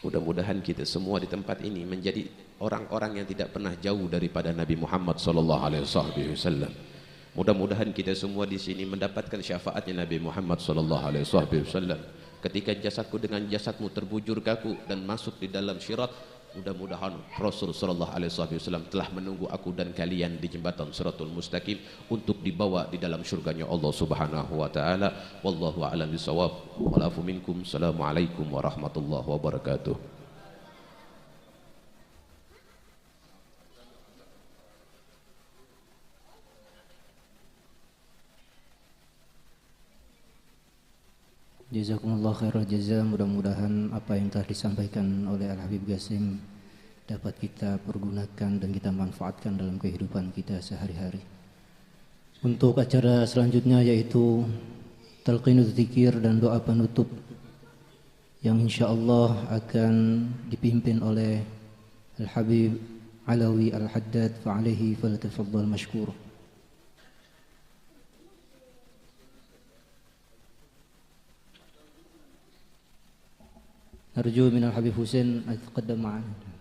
K: Mudah-mudahan kita semua di tempat ini menjadi orang-orang yang tidak pernah jauh daripada Nabi Muhammad sallallahu alaihi wasallam. Mudah-mudahan kita semua di sini mendapatkan syafaatnya Nabi Muhammad sallallahu alaihi wasallam. Ketika jasadku dengan jasadmu terbujur kaku dan masuk di dalam syirat, mudah-mudahan Rasul sallallahu alaihi wasallam telah menunggu aku dan kalian di jembatan Shiratul Mustaqim untuk dibawa di dalam surganya Allah Subhanahu wa taala. Wallahu a'lam bishawab. Walafu minkum. Assalamualaikum warahmatullahi wabarakatuh.
A: Jazakumullah khairul jazaa. Mudah-mudahan apa yang telah disampaikan oleh Al-Habib Qasim dapat kita pergunakan dan kita manfaatkan dalam kehidupan kita sehari-hari. Untuk acara selanjutnya yaitu talqinul dzikir dan doa penutup yang insyaallah akan dipimpin oleh Al-Habib Alawi Al-Haddad, fa alaihi falyatafaddal mashkur. أرجو من الحبيب حسين أن يتقدم معنا.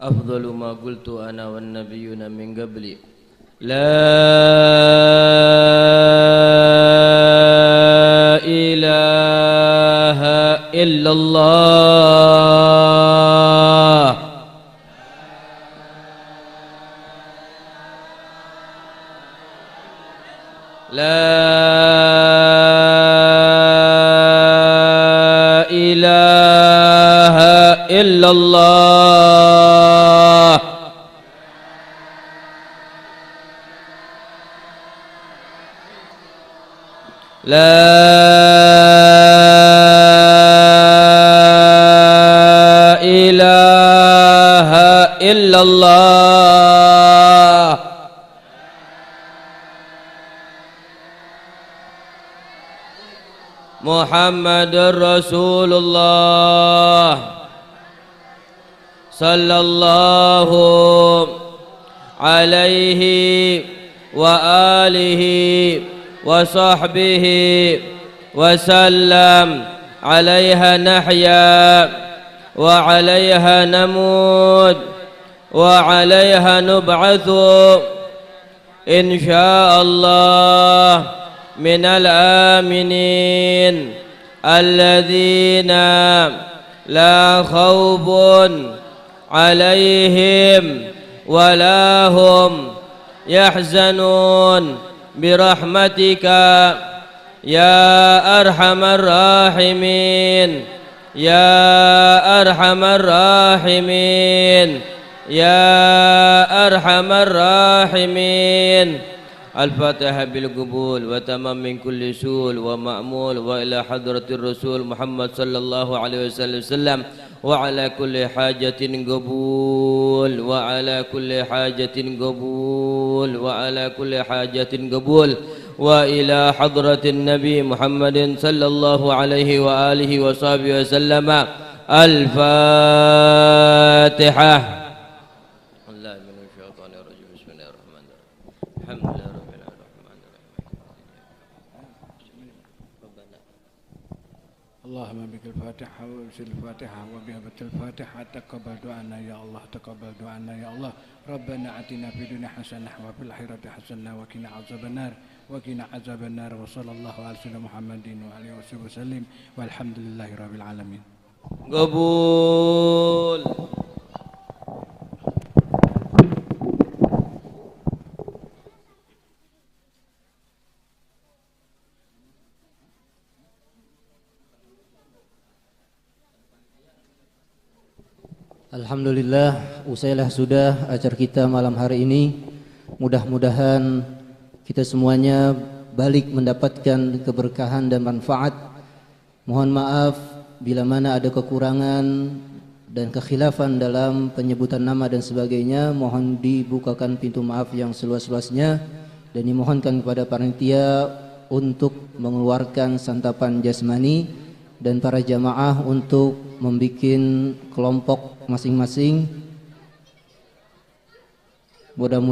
L: أفضل ما قلت أنا والنبيون من قبلي لا إله إلا الله لا إله إلا الله لا إله إلا الله محمد رسول الله صلى الله عليه وآله وصحبه وسلم عليها نحيا وعليها نموت وعليها نبعث إن شاء الله من الآمنين الذين لا خوف عليهم ولا هم يحزنون برحمتك يا أرحم الراحمين يا أرحم الراحمين يا أرحم الراحمين. الفاتحة بالقبول وتمام من كل سول ومأمول وإلى حضرة الرسول محمد صلى الله عليه وسلم وعلى كل حاجة قبول وعلى كل حاجة قبول وعلى كل حاجة قبول وإلى حضرة النبي محمد صلى الله عليه وآله وصحبه وسلم. الفاتحة. الله من الشيطان الرجيم. بسم الله الرحمن الرحيم. الحمد لله رب العالمين.
M: اللهم بك الفاتحة وبسر الفاتحة وبهبة الفاتحة تقبل دعانا يا الله تقبل دعانا يا الله ربنا آتنا في الدنيا حسنة وفي الآخرة حسنة وقنا عذاب النار وقنا عذاب النار وصلى الله على سيدنا محمد وعلى آله وصحبه وسلم والحمد لله رب العالمين.
L: قبول.
A: Alhamdulillah, usailah sudah acara kita malam hari ini. Mudah-mudahan kita semuanya balik mendapatkan keberkahan dan manfaat. Mohon maaf bila mana ada kekurangan dan kekhilafan dalam penyebutan nama dan sebagainya. Mohon dibukakan pintu maaf yang seluas-luasnya dan dimohonkan kepada panitia untuk mengeluarkan santapan jasmani dan para jamaah untuk membuat kelompok masing-masing. Mudah-mudahan